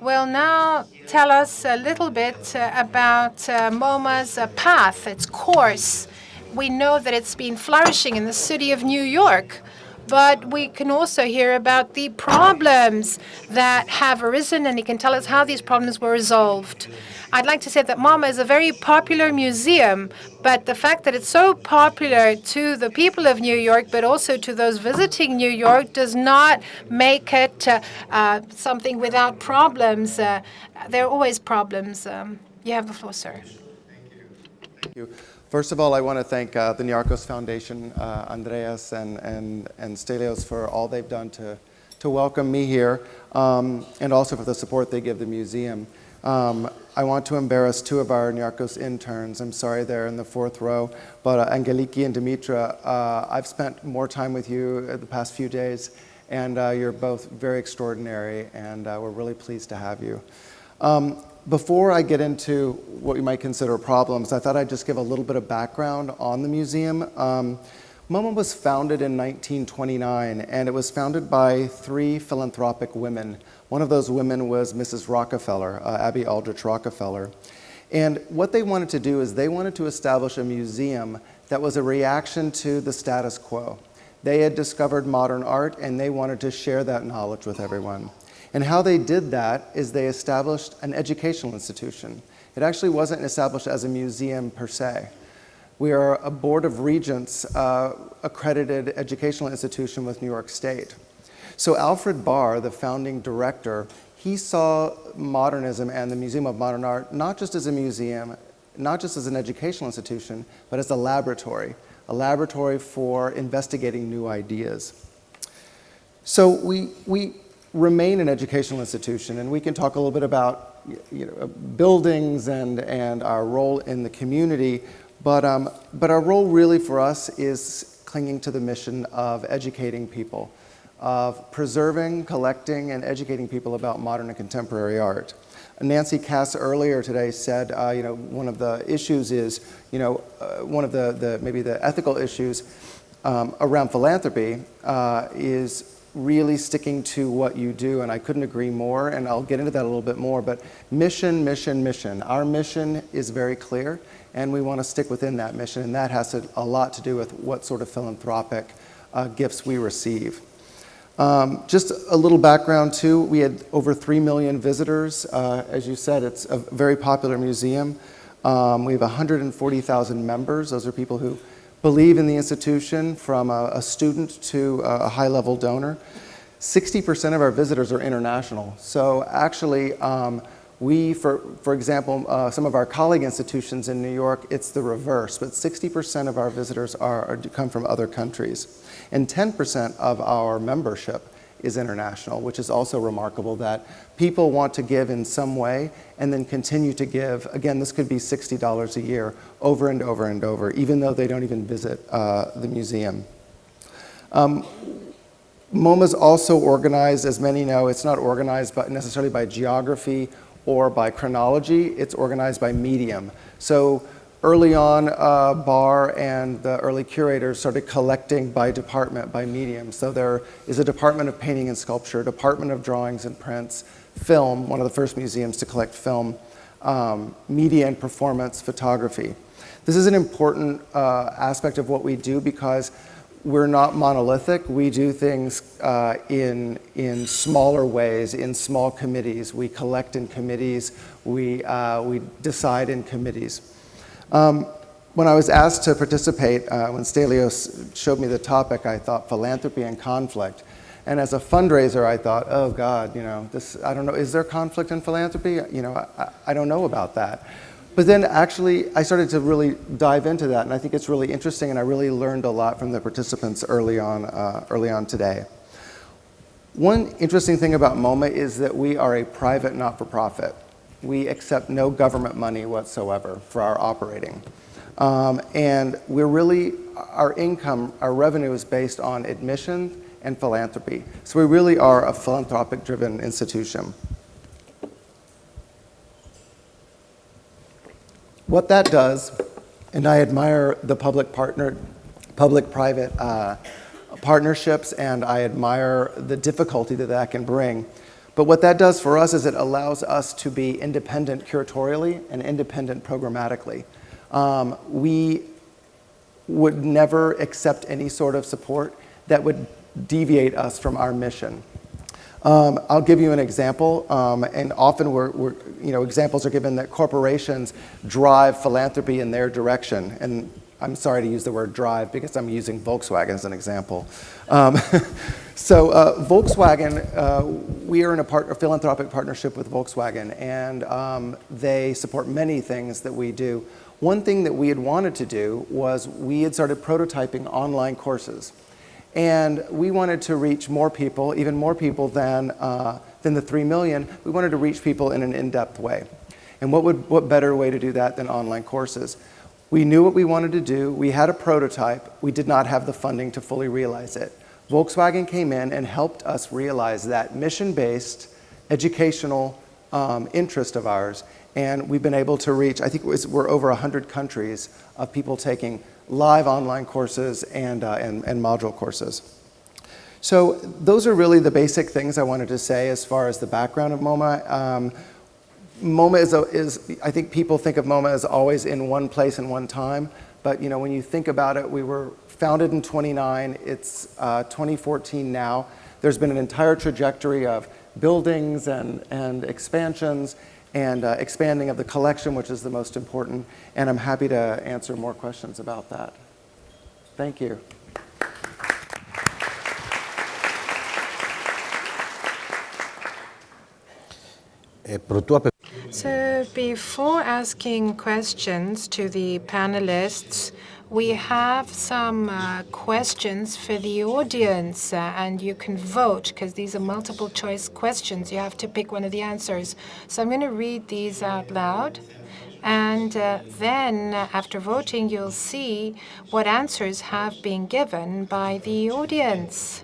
will now tell us a little bit about MoMA's path, its course. We know that it's been flourishing in the city of New York, but we can also hear about the problems that have arisen, and he can tell us how these problems were resolved. I'd like to say that MoMA is a very popular museum, but the fact that it's so popular to the people of New York, but also to those visiting New York, does not make it something without problems. There are always problems. You have the floor, sir. Thank you. First of all, I want to thank the Niarchos Foundation, Andreas and Stelios, for all they've done to welcome me here, and also for the support they give the museum. I want to embarrass two of our Niarchos interns. I'm sorry they're in the fourth row, but Angeliki and Dimitris, I've spent more time with you the past few days, and you're both very extraordinary, and we're really pleased to have you. Before I get into what you might consider problems, I thought I'd just give a little bit of background on the museum. MoMA was founded in 1929, and it was founded by three philanthropic women. One of those women was Mrs. Rockefeller, Abby Aldrich Rockefeller. And what they wanted to do is they wanted to establish a museum that was a reaction to the status quo. They had discovered modern art, and they wanted to share that knowledge with everyone. And how they did that is they established an educational institution. It actually wasn't established as a museum per se. We are a Board of Regents accredited educational institution with New York State. So Alfred Barr, the founding director, he saw modernism and the Museum of Modern Art not just as a museum, not just as an educational institution, but as a laboratory for investigating new ideas. So we remain an educational institution, and we can talk a little bit about buildings and our role in the community, but our role really for us is clinging to the mission of educating people, of preserving, collecting, and educating people about modern and contemporary art. Nancy Cass earlier today said, one of the issues is, one of the maybe the ethical issues around philanthropy is really sticking to what you do, and I couldn't agree more, and I'll get into that a little bit more, but mission, mission, mission. Our mission is very clear, and we want to stick within that mission, and that has a lot to do with what sort of philanthropic gifts we receive. Just a little background too, we had over 3 million visitors. As you said, it's a very popular museum. We have 140,000 members. Those are people who believe in the institution, from a student to a high-level donor. 60% of our visitors are international. So actually, for example, some of our colleague institutions in New York, it's the reverse, but 60% of our visitors come from other countries. And 10% of our membership is international, which is also remarkable, that people want to give in some way and then continue to give. Again, this could be $60 a year over and over and over, even though they don't even visit the museum. MoMA is also organized, as many know, it's not organized necessarily by geography or by chronology, it's organized by medium. So early on, Barr and the early curators started collecting by department, by medium. So there is a department of painting and sculpture, department of drawings and prints, film, one of the first museums to collect film, media and performance, photography. This is an important aspect of what we do because we're not monolithic. We do things in smaller ways, in small committees. We collect in committees. We decide in committees. When I was asked to participate, when Stelios showed me the topic, I thought philanthropy and conflict. And as a fundraiser, I thought, oh God, I don't know, is there conflict in philanthropy? I don't know about that. But then actually, I started to really dive into that, and I think it's really interesting, and I really learned a lot from the participants early on today. One interesting thing about MoMA is that we are a private not-for-profit. We accept no government money whatsoever for our operating. And we're really, our income, our revenue is based on admissions and philanthropy. So we really are a philanthropic-driven institution. What that does, and I admire the public-private partnerships, and I admire the difficulty that that can bring. But what that does for us is it allows us to be independent curatorially and independent programmatically. We would never accept any sort of support that would deviate us from our mission. I'll give you an example, and often examples are given that corporations drive philanthropy in their direction. And I'm sorry to use the word drive because I'm using Volkswagen as an example. So Volkswagen, we are in a philanthropic partnership with Volkswagen, and they support many things that we do. One thing that we had wanted to do was we had started prototyping online courses. And we wanted to reach more people, even more people than the 3 million. We wanted to reach people in an in-depth way. And what better way to do that than online courses? We knew what we wanted to do. We had a prototype. We did not have the funding to fully realize it. Volkswagen came in and helped us realize that mission-based educational interest of ours. And we've been able to reach, I think we're over 100 countries of people taking live online courses and module courses. So those are really the basic things I wanted to say as far as the background of MoMA. MoMA is I think people think of MoMA as always in one place and one time, but when you think about it, we were founded in 29, it's 2014 now. There's been an entire trajectory of buildings and expansions and expanding of the collection, which is the most important, and I'm happy to answer more questions about that. Thank you. So before asking questions to the panelists, we have some questions for the audience, and you can vote because these are multiple choice questions. You have to pick one of the answers. So I'm going to read these out loud, and then after voting, you'll see what answers have been given by the audience.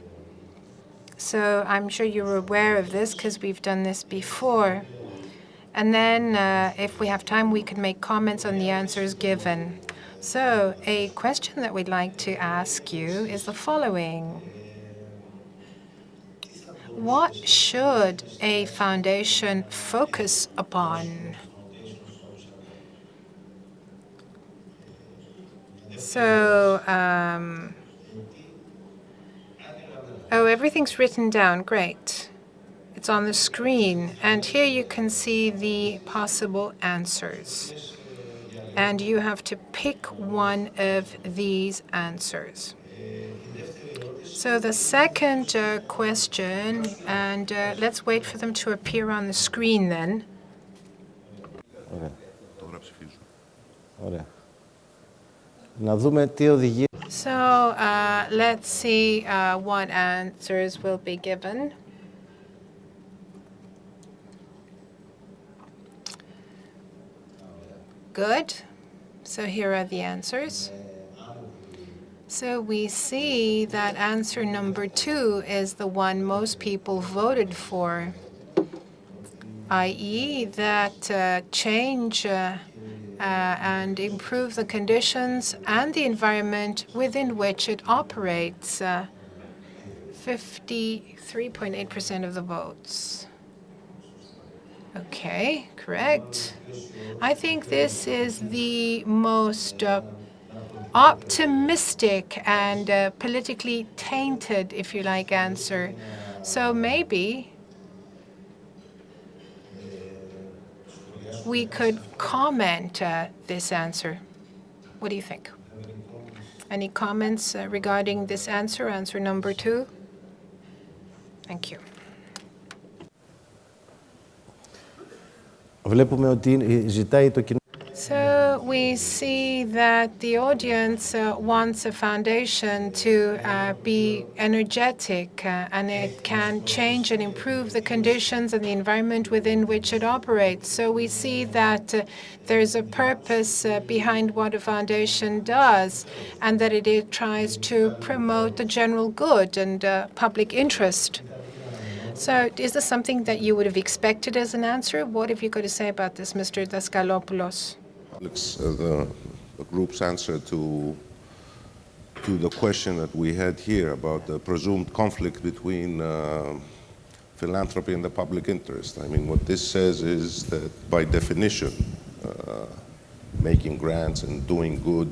So I'm sure you're aware of this because we've done this before. And then if we have time, we can make comments on the answers given. So a question that we'd like to ask you is the following. What should a foundation focus upon? So, everything's written down. Great. It's on the screen. And here you can see the possible answers. And you have to pick one of these answers. So the second question, and let's wait for them to appear on the screen then. So let's see what answers will be given. Good. So here are the answers. So we see that answer number 2 is the one most people voted for, i.e. that change and improve the conditions and the environment within which it operates. 53.8% of the votes. Okay, correct. I think this is the most optimistic and politically tainted, if you like, answer. So maybe we could comment this answer. What do you think? Any comments regarding this answer, answer number 2? Thank you. So So we see that the audience wants a foundation to be energetic and it can change and improve the conditions and the environment within which it operates. So we see that there's a purpose behind what a foundation does and that it tries to promote the general good and public interest. So is this something that you would have expected as an answer? What have you got to say about this, Mr. Daskalopoulos? The group's answer to the question that we had here about the presumed conflict between philanthropy and the public interest. I mean, what this says is that by definition, making grants and doing good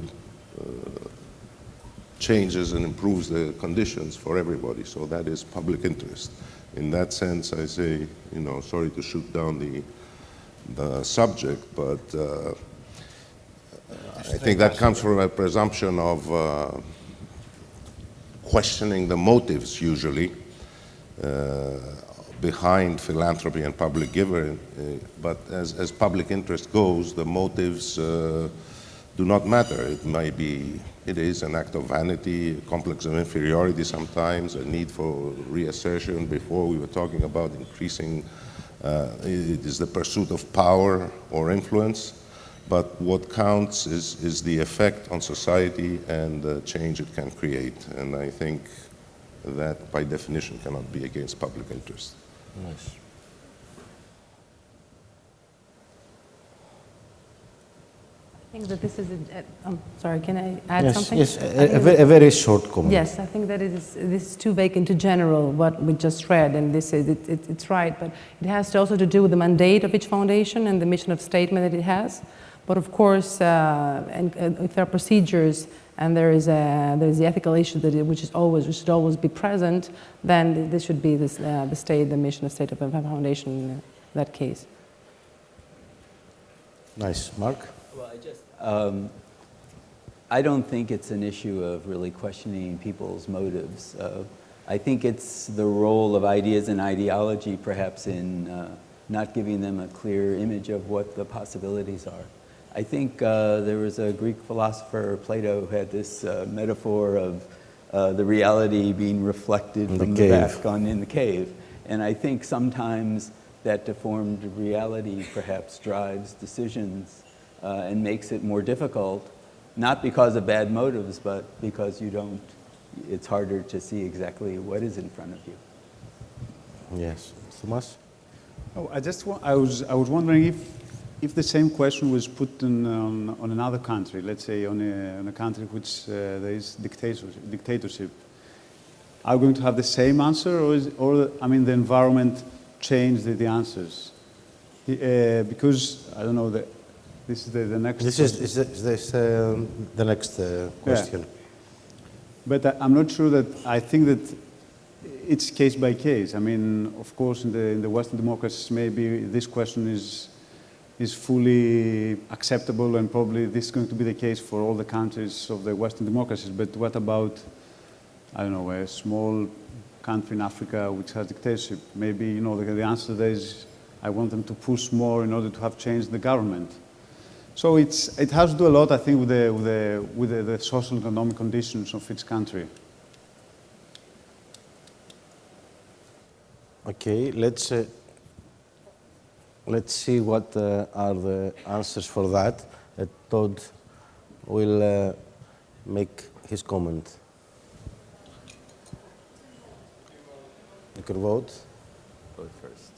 changes and improves the conditions for everybody. So that is public interest. In that sense, I say, you know, sorry to shoot down the subject, but I think that comes from a presumption of questioning the motives, usually, behind philanthropy and public giving. But as public interest goes, the motives do not matter. It is an act of vanity, a complex of inferiority sometimes, a need for reassertion. Before we were talking about increasing, it is the pursuit of power or influence. But what counts is the effect on society and the change it can create. And I think that, by definition, cannot be against public interest. Nice. I think that this is sorry, can I add something? Yes, a very short comment. Yes, I think that this is too vague into general, what we just read, and this is, it's right, but it has also to do with the mandate of each foundation and the mission of statement that it has. But of course, and if there are procedures and there is the ethical issue which should always be present, then this should be the mission of state of a foundation in that case. Nice. Mark? Well, I don't think it's an issue of really questioning people's motives. I think it's the role of ideas and ideology, perhaps, in not giving them a clear image of what the possibilities are. I think there was a Greek philosopher, Plato, who had this metaphor of the reality being reflected from the back in the cave. And I think sometimes that deformed reality perhaps drives decisions and makes it more difficult, not because of bad motives, but because it's harder to see exactly what is in front of you. Yes. Thomas? Oh, I was wondering if the same question was put on another country, let's say on a country which there is dictatorship, are we going to have the same answer, or I mean, the environment changed the answers? Because I don't know, this is the next. This is the next question. Yeah. But I'm not sure that I think that it's case by case. I mean, of course, in the Western democracies, maybe this question is fully acceptable, and probably this is going to be the case for all the countries of the Western democracies. But what about, I don't know, a small country in Africa which has dictatorship? Maybe, you know, the answer there is, I want them to push more in order to have changed the government. So it has to do a lot, I think, with the social and economic conditions of each country. Okay, let's see what are the answers for that. Todd will make his comment. You can vote. Vote first.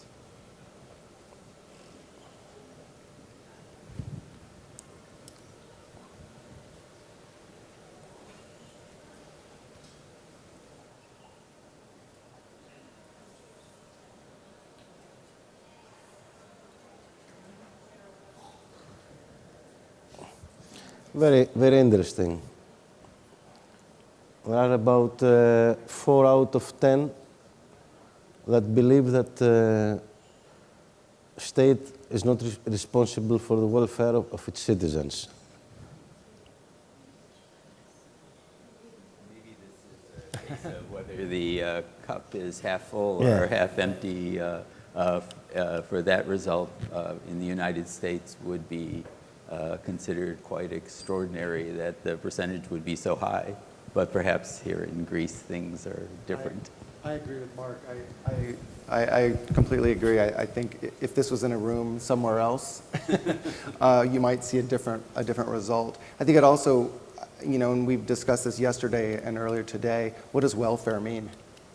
Very, very interesting. There are about 4 out of 10 that believe that state is not responsible for the welfare of its citizens. Maybe this is a case of whether the cup is half full or half empty. For that result in the United States would be considered quite extraordinary that the percentage would be so high. But perhaps here in Greece, things are different. I agree with Mark. I completely agree. I think if this was in a room somewhere else, you might see a different result. I think it also, and we've discussed this yesterday and earlier today, what does welfare mean?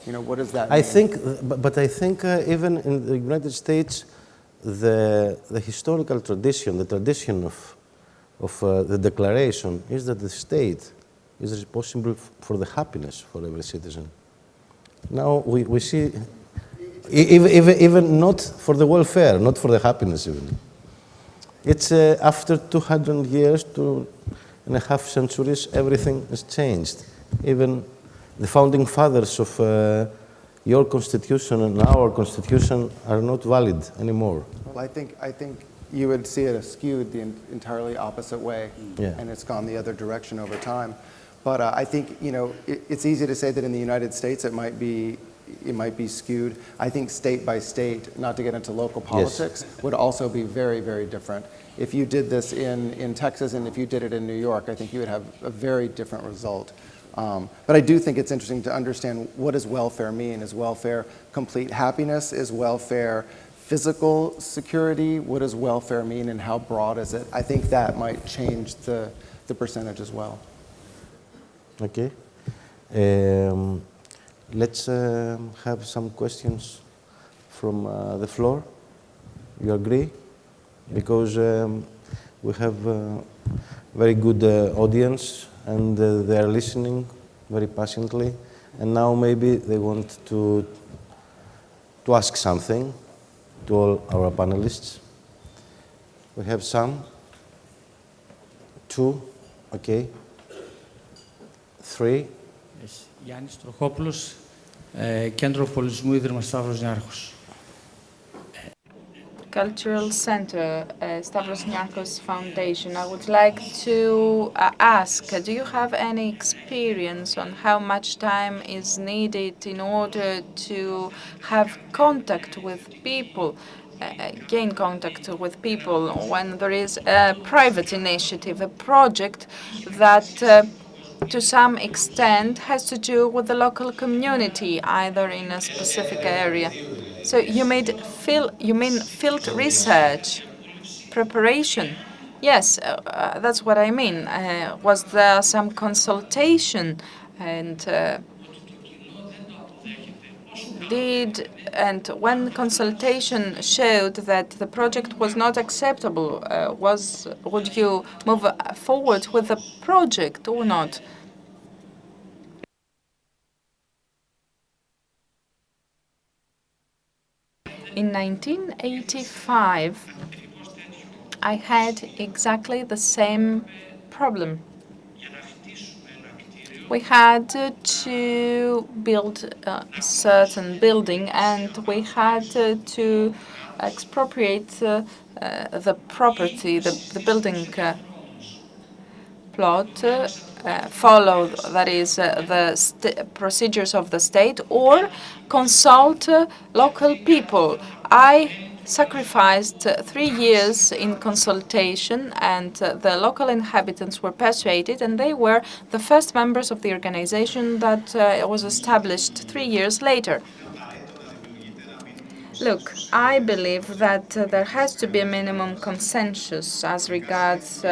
What does that mean? I think, but I think even in the United States, the historical tradition, the tradition of the declaration is that the state is responsible for the happiness for every citizen. Now we see, even not for the welfare, not for the happiness even. It's after 200 years, 2.5 centuries, everything has changed. Even the founding fathers of your constitution and our constitution are not valid anymore. Well, I think you would see it skewed the entirely opposite way, and it's gone the other direction over time. But I think it's easy to say that in the United States it might be skewed. I think state by state, not to get into local politics, would also be very, very different. If you did this in Texas and if you did it in New York, I think you would have a very different result. But I do think it's interesting to understand, what does welfare mean? Is welfare complete happiness? Is welfare physical security? What does welfare mean and how broad is it? I think that might change the percentage as well. Okay. Let's have some questions from the floor. You agree? Because we have a very good audience and they are listening very patiently. And now maybe they want to ask something to all our panelists. We have some. 2, okay. 3. Γιάννης Τροχόπουλος, Κέντρο Πολιτισμού Ίδρυμα Σταύρος Niarchos. Cultural Center, Stavros Niarchos Foundation. I would like to ask, do you have any experience on how much time is needed in order to have contact with people, gain contact with people when there is a private initiative, a project that to some extent has to do with the local community, either in a specific area? So you mean field research, preparation? Yes, that's what I mean. Was there some consultation, and when consultation showed that the project was not acceptable, would you move forward with the project or not? In 1985, I had exactly the same problem. We had to build a certain building, and we had to expropriate the property, the building plot, follow, that is, the procedures of the state, or consult local people. I sacrificed 3 years in consultation, and the local inhabitants were persuaded, and they were the first members of the organization that was established 3 years later. Look, I believe that there has to be a minimum consensus as regards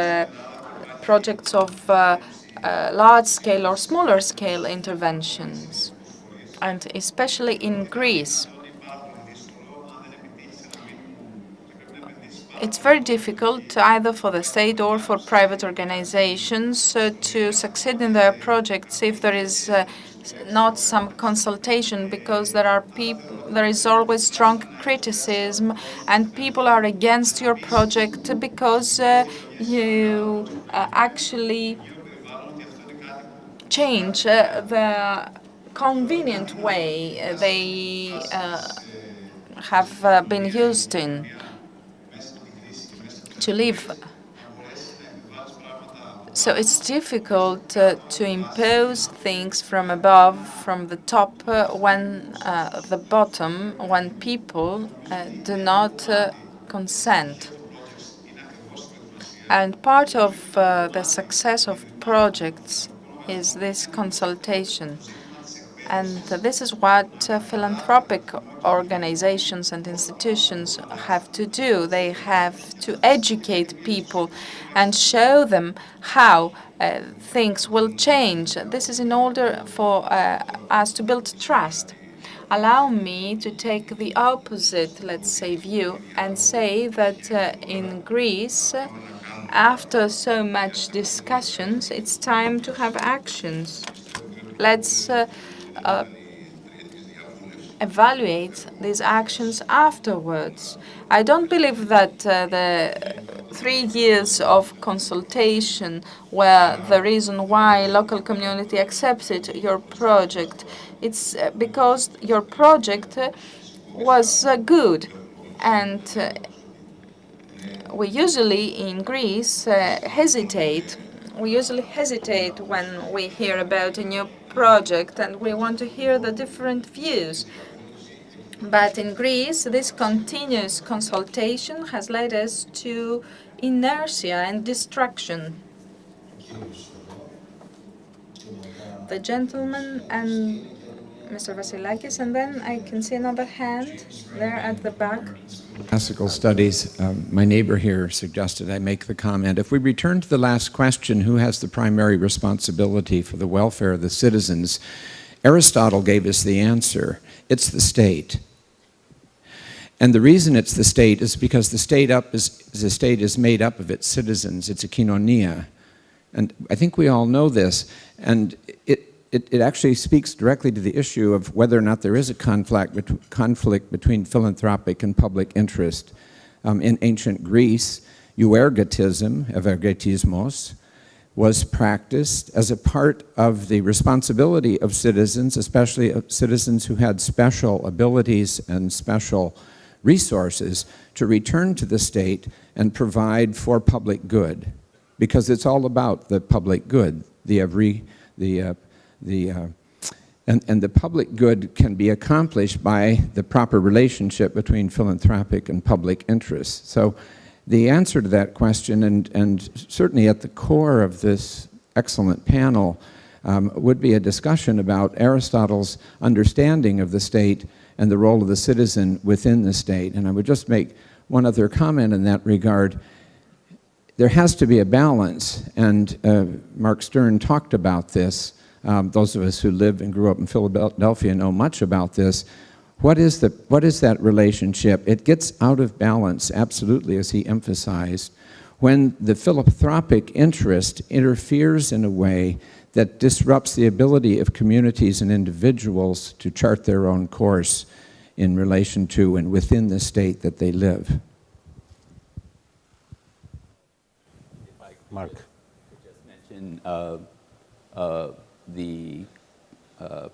projects of large-scale or smaller-scale interventions, and especially in Greece. It's very difficult either for the state or for private organizations to succeed in their projects if there is not some consultation, because there is always strong criticism, and people are against your project because you actually change the convenient way they have been used in to live. So it's difficult to impose things from above, from the top, when the bottom, when people do not consent. And part of the success of projects is this consultation. And this is what philanthropic organizations and institutions have to do. They have to educate people and show them how things will change. This is in order for us to build trust. Allow me to take the opposite, let's say, view and say that in Greece, after so much discussions, it's time to have actions. Let's evaluate these actions afterwards. I don't believe that the 3 years of consultation were the reason why local community accepted your project. It's because your project was good. And we usually in Greece hesitate. We usually hesitate when we hear about a new project and we want to hear the different views. But in Greece, this continuous consultation has led us to inertia and distraction. The gentleman and Mr. Vasilakis, and then I can see another hand there at the back. Classical studies, my neighbor here suggested I make the comment. If we return to the last question, who has the primary responsibility for the welfare of the citizens? Aristotle gave us the answer. It's the state. And the reason it's the state is because the state is made up of its citizens. It's a kinonia. And I think we all know this. And it actually speaks directly to the issue of whether or not there is a conflict between philanthropic and public interest. In ancient Greece, euergetismos, was practiced as a part of the responsibility of citizens, especially of citizens who had special abilities and special resources, to return to the state and provide for public good, because it's all about the public good. And the public good can be accomplished by the proper relationship between philanthropic and public interest. So the answer to that question, and certainly at the core of this excellent panel, would be a discussion about Aristotle's understanding of the state and the role of the citizen within the state. And I would just make one other comment in that regard. There has to be a balance, and Mark Stern talked about this. Those of us who live and grew up in Philadelphia know much about this. What is that relationship? It gets out of balance, absolutely, as he emphasized, when the philanthropic interest interferes in a way that disrupts the ability of communities and individuals to chart their own course in relation to and within the state that they live. Mark. Just mention the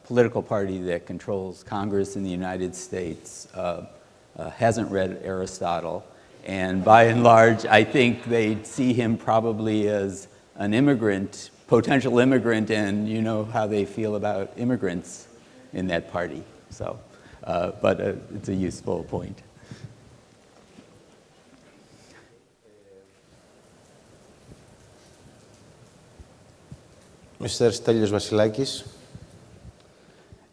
political party that controls Congress in the United States hasn't read Aristotle, and by and large, I think they see him probably as an immigrant, potential immigrant, and you know how they feel about immigrants in that party. So, but it's a useful point. Mr. Stelios Vasilakis.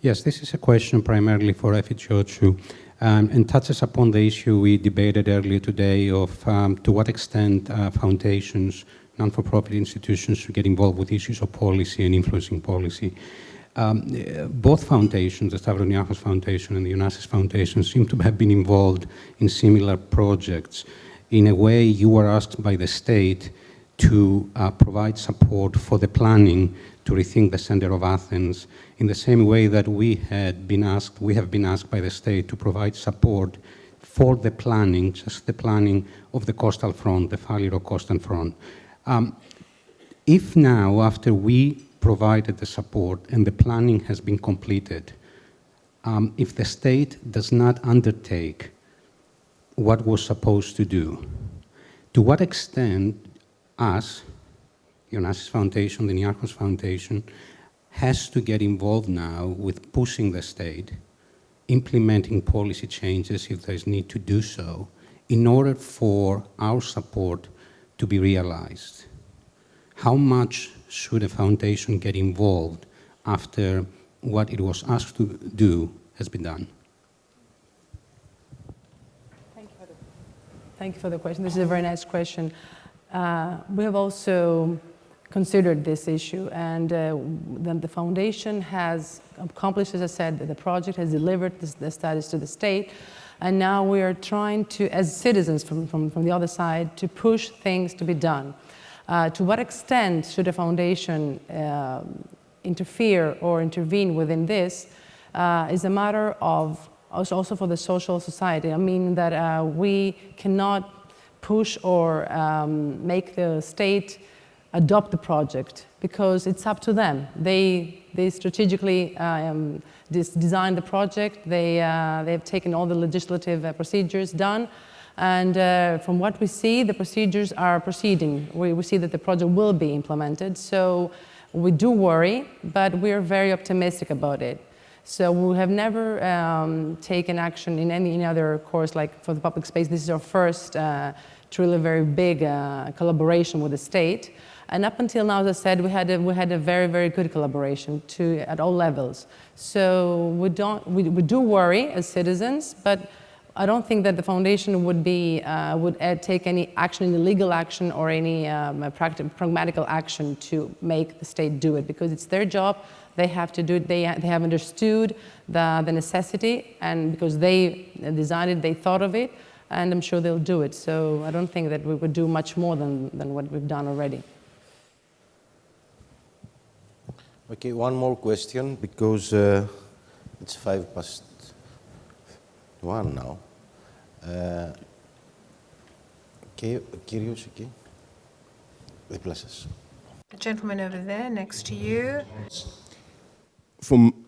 Yes, this is a question primarily for Tsiotsiou, and touches upon the issue we debated earlier today of to what extent foundations, non-for-profit institutions should get involved with issues of policy and influencing policy. Both foundations, the Stavros Niarchos Foundation and the Onassis Foundation, seem to have been involved in similar projects. In a way, you were asked by the state to provide support for the planning to rethink the center of Athens, in the same way that we have been asked by the state to provide support for the planning, just the planning of the coastal front, the Falliro coastal front. If now, after we provided the support and the planning has been completed, if the state does not undertake what was supposed to do, to what extent us, the Onassis Foundation, the Niarchos Foundation, has to get involved now with pushing the state, implementing policy changes if there's need to do so, in order for our support to be realized? How much should a foundation get involved after what it was asked to do has been done? Thank you for the question. This is a very nice question. We have also considered this issue, and then the foundation has accomplished, as I said, the project has delivered the studies to the state, and now we are trying to, as citizens from the other side, to push things to be done. To what extent should a foundation interfere or intervene within this is a matter of also for the social society. I mean that we cannot push or make the state adopt the project because it's up to them. They strategically designed the project. They've taken all the legislative procedures done. And from what we see, the procedures are proceeding. We see that the project will be implemented. So we do worry, but we're very optimistic about it. So we have never taken action in any other course, like for the public space. This is our first truly very big collaboration with the state. And up until now, as I said, we had a very, very good collaboration at all levels. So we do worry as citizens, but I don't think that the foundation would take any action, any legal action or any pragmatical action to make the state do it, because it's their job. They have to do it. They have understood the necessity, and because they designed it, they thought of it, and I'm sure they'll do it. So I don't think that we would do much more than what we've done already. Okay, one more question, because it's 1:05 now. Kyrios, okay. Δίπλα σας. The gentleman over there next to you.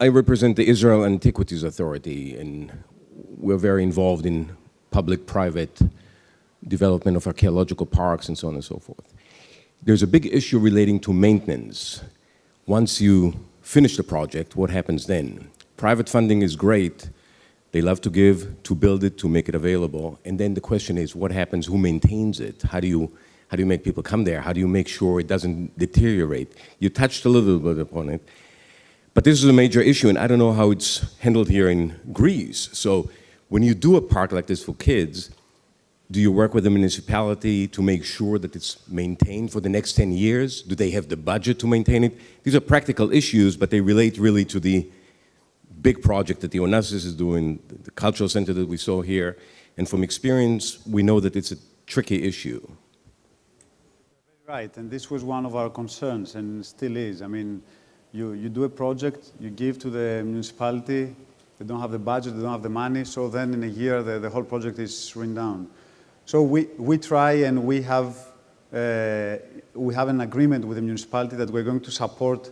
I represent the Israel Antiquities Authority, and we're very involved in public-private development of archaeological parks and so on and so forth. There's a big issue relating to maintenance. Once you finish the project, what happens then? Private funding is great. They love to give, to build it, to make it available. And then the question is, what happens? Who maintains it? How do you make people come there? How do you make sure it doesn't deteriorate? You touched a little bit upon it. But this is a major issue, and I don't know how it's handled here in Greece. So when you do a park like this for kids, do you work with the municipality to make sure that it's maintained for the next 10 years? Do they have the budget to maintain it? These are practical issues, but they relate really to the big project that the Onassis is doing, the cultural center that we saw here. And from experience, we know that it's a tricky issue. Right, and this was one of our concerns, and still is. I mean, you do a project, you give to the municipality, they don't have the budget, they don't have the money, so then in a year the whole project is run down. So we try, and we have an agreement with the municipality that we're going to support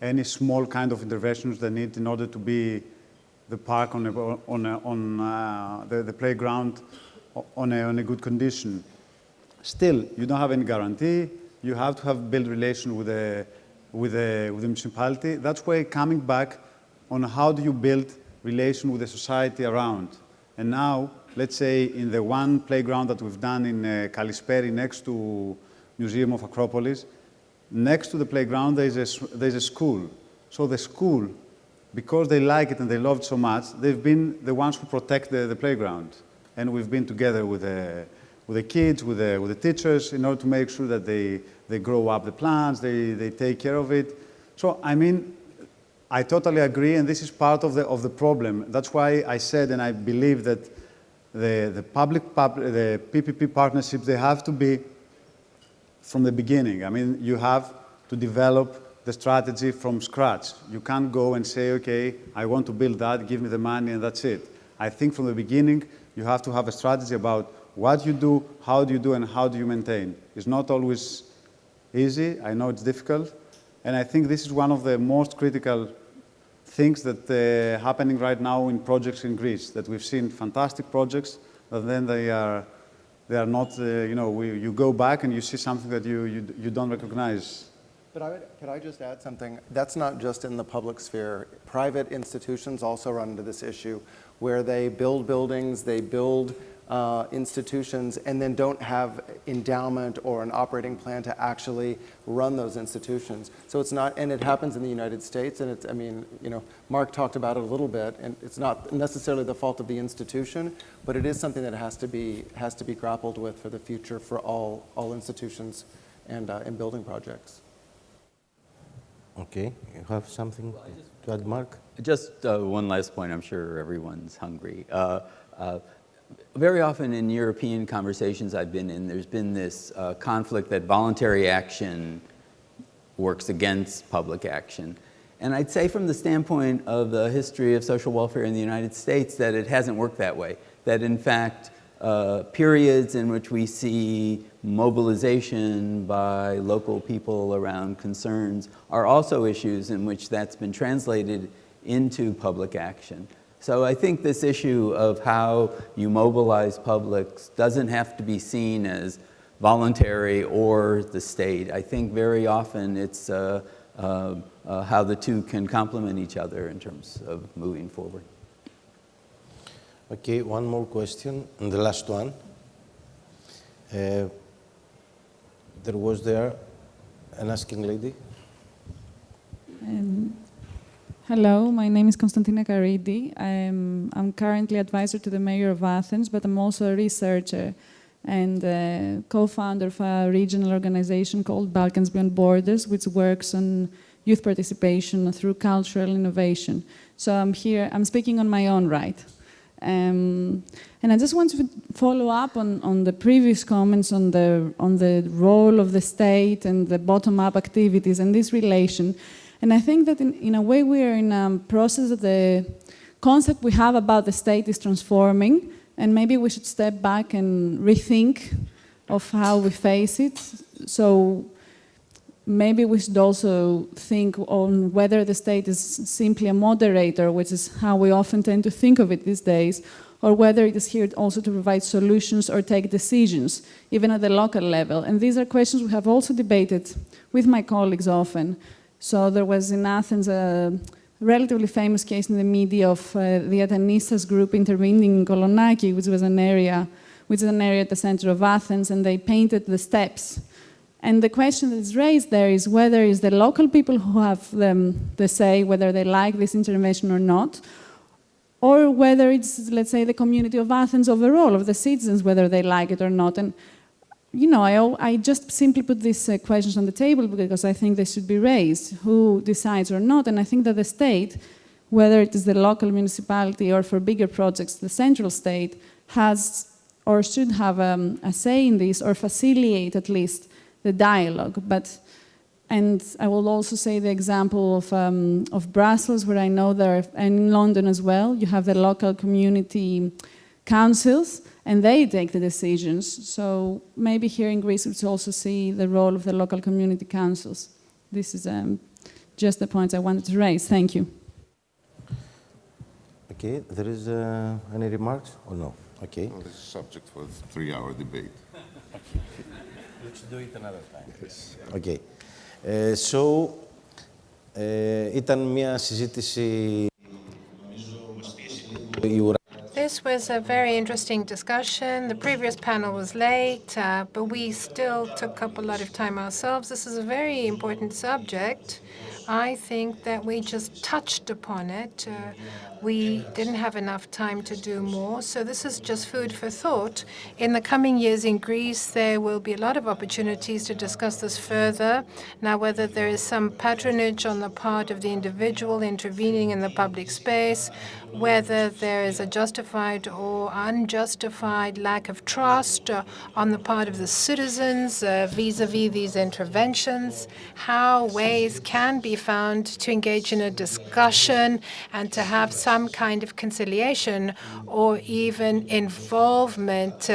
any small kind of interventions they need in order to be the park on the playground on a good condition. Still, you don't have any guarantee. You have to have build relation with the municipality. That's why coming back on how do you build relation with the society around. And now, let's say in the one playground that we've done in Kalisperi next to Museum of Acropolis, next to the playground there's a school. So the school, because they like it and they love it so much, they've been the ones who protect the playground. And we've been together with the kids, with the teachers, in order to make sure that they grow up the plants, they take care of it. So, I mean, I totally agree, and this is part of the problem. That's why I said, and I believe that the PPP partnerships, they have to be from the beginning. I mean, you have to develop the strategy from scratch. You can't go and say, okay, I want to build that, give me the money, and that's it. I think from the beginning, you have to have a strategy about what you do, how do you do, and how do you maintain. It's not always easy. I know it's difficult. And I think this is one of the most critical things that are happening right now in projects in Greece, that we've seen fantastic projects, but then they are not, you go back and you see something that you don't recognize But could I just add something? That's not just in the public sphere. Private institutions also run into this issue where they build buildings, they build institutions, and then don't have endowment or an operating plan to actually run those institutions. So it's not, and it happens in the United States, and it's, I mean, you know, Mark talked about it a little bit, and it's not necessarily the fault of the institution, but it is something that has to be grappled with for the future for all institutions and building projects. Okay, you have something to add, Mark? Just one last point. I'm sure everyone's hungry. Very often in European conversations I've been in, there's been this conflict that voluntary action works against public action. And I'd say from the standpoint of the history of social welfare in the United States that it hasn't worked that way. That in fact, periods in which we see mobilization by local people around concerns are also issues in which that's been translated into public action. So I think this issue of how you mobilize publics doesn't have to be seen as voluntary or the state. I think very often it's how the two can complement each other in terms of moving forward. Okay, one more question, and the last one. There was an asking lady. Hello, my name is Konstantina Karidi. I'm currently advisor to the mayor of Athens, but I'm also a researcher and co-founder of a regional organization called Balkans Beyond Borders, which works on youth participation through cultural innovation. So I'm speaking on my own right. And I just want to follow up on the previous comments on the role of the state and the bottom-up activities and this relation. And I think that in a way we are in a process that the concept we have about the state is transforming, and maybe we should step back and rethink of how we face it. So maybe we should also think on whether the state is simply a moderator, which is how we often tend to think of it these days, or whether it is here also to provide solutions or take decisions, even at the local level. And these are questions we have also debated with my colleagues often. So there was in Athens a relatively famous case in the media of the Atanistas group intervening in Kolonaki, which is an area at the center of Athens, and they painted the steps. And the question that is raised there is whether it's the local people who have the say whether they like this intervention or not, or whether it's, let's say, the community of Athens overall, of the citizens, whether they like it or not. And you know, I just simply put these questions on the table because I think they should be raised, who decides or not. And I think that the state, whether it is the local municipality or for bigger projects, the central state, has or should have a say in this or facilitate at least the dialogue. And I will also say the example of Brussels, where I know there, and in London as well, you have the local community councils, and they take the decisions. So maybe here in Greece, we should also see the role of the local community councils. This is just the points I wanted to raise. Thank you. Okay, there is any remarks or no? Okay. Well, this is subject for a 3-hour debate. Let's do it another time. Yes. Okay. Ήταν μια συζήτηση. This was a very interesting discussion. The previous panel was late, but we still took up a lot of time ourselves. This is a very important subject. I think that we just touched upon it. We didn't have enough time to do more, so this is just food for thought. In the coming years in Greece, there will be a lot of opportunities to discuss this further. Now, whether there is some patronage on the part of the individual intervening in the public space, whether there is a justified or unjustified lack of trust on the part of the citizens vis-à-vis these interventions, how ways can be found to engage in a discussion and to have some kind of conciliation or even involvement,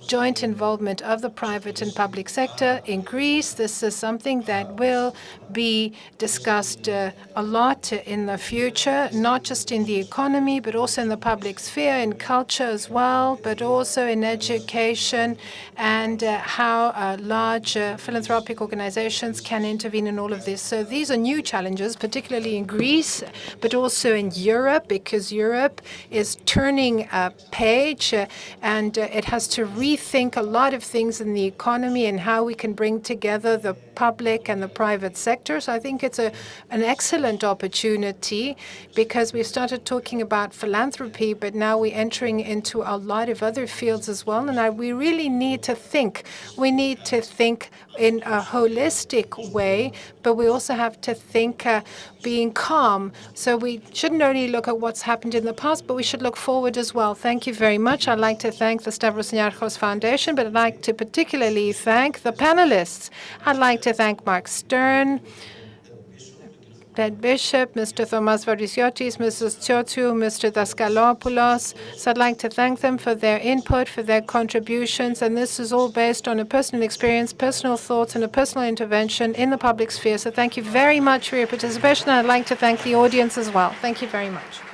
joint involvement of the private and public sector. In Greece, this is something that will be discussed a lot in the future, not just in the economy, but also in the public sphere, in culture as well, but also in education and how large philanthropic organizations can intervene in all of this. So these are new challenges, particularly in Greece, but also in Europe, because Europe is turning a page and it has to rethink a lot of things in the economy and how we can bring together the public and the private sector. So I think it's an excellent opportunity because we've started talking about philanthropy, but now we're entering into a lot of other fields as well. And we really need to think. We need to think in a holistic way, but we also have to think being calm. So we shouldn't only look at what's happened in the past, but we should look forward as well. Thank you very much. I'd like to thank the Stavros Niarchos Foundation, but I'd like to particularly thank the panelists. I'd like to thank Mark Stern, Ted Bishop, Mr. Thomas Varvitsiotis, Mrs. Tsiotsiou, Mr. Daskalopoulos. So I'd like to thank them for their input, for their contributions, and this is all based on a personal experience, personal thoughts, and a personal intervention in the public sphere. So thank you very much for your participation. I'd like to thank the audience as well. Thank you very much.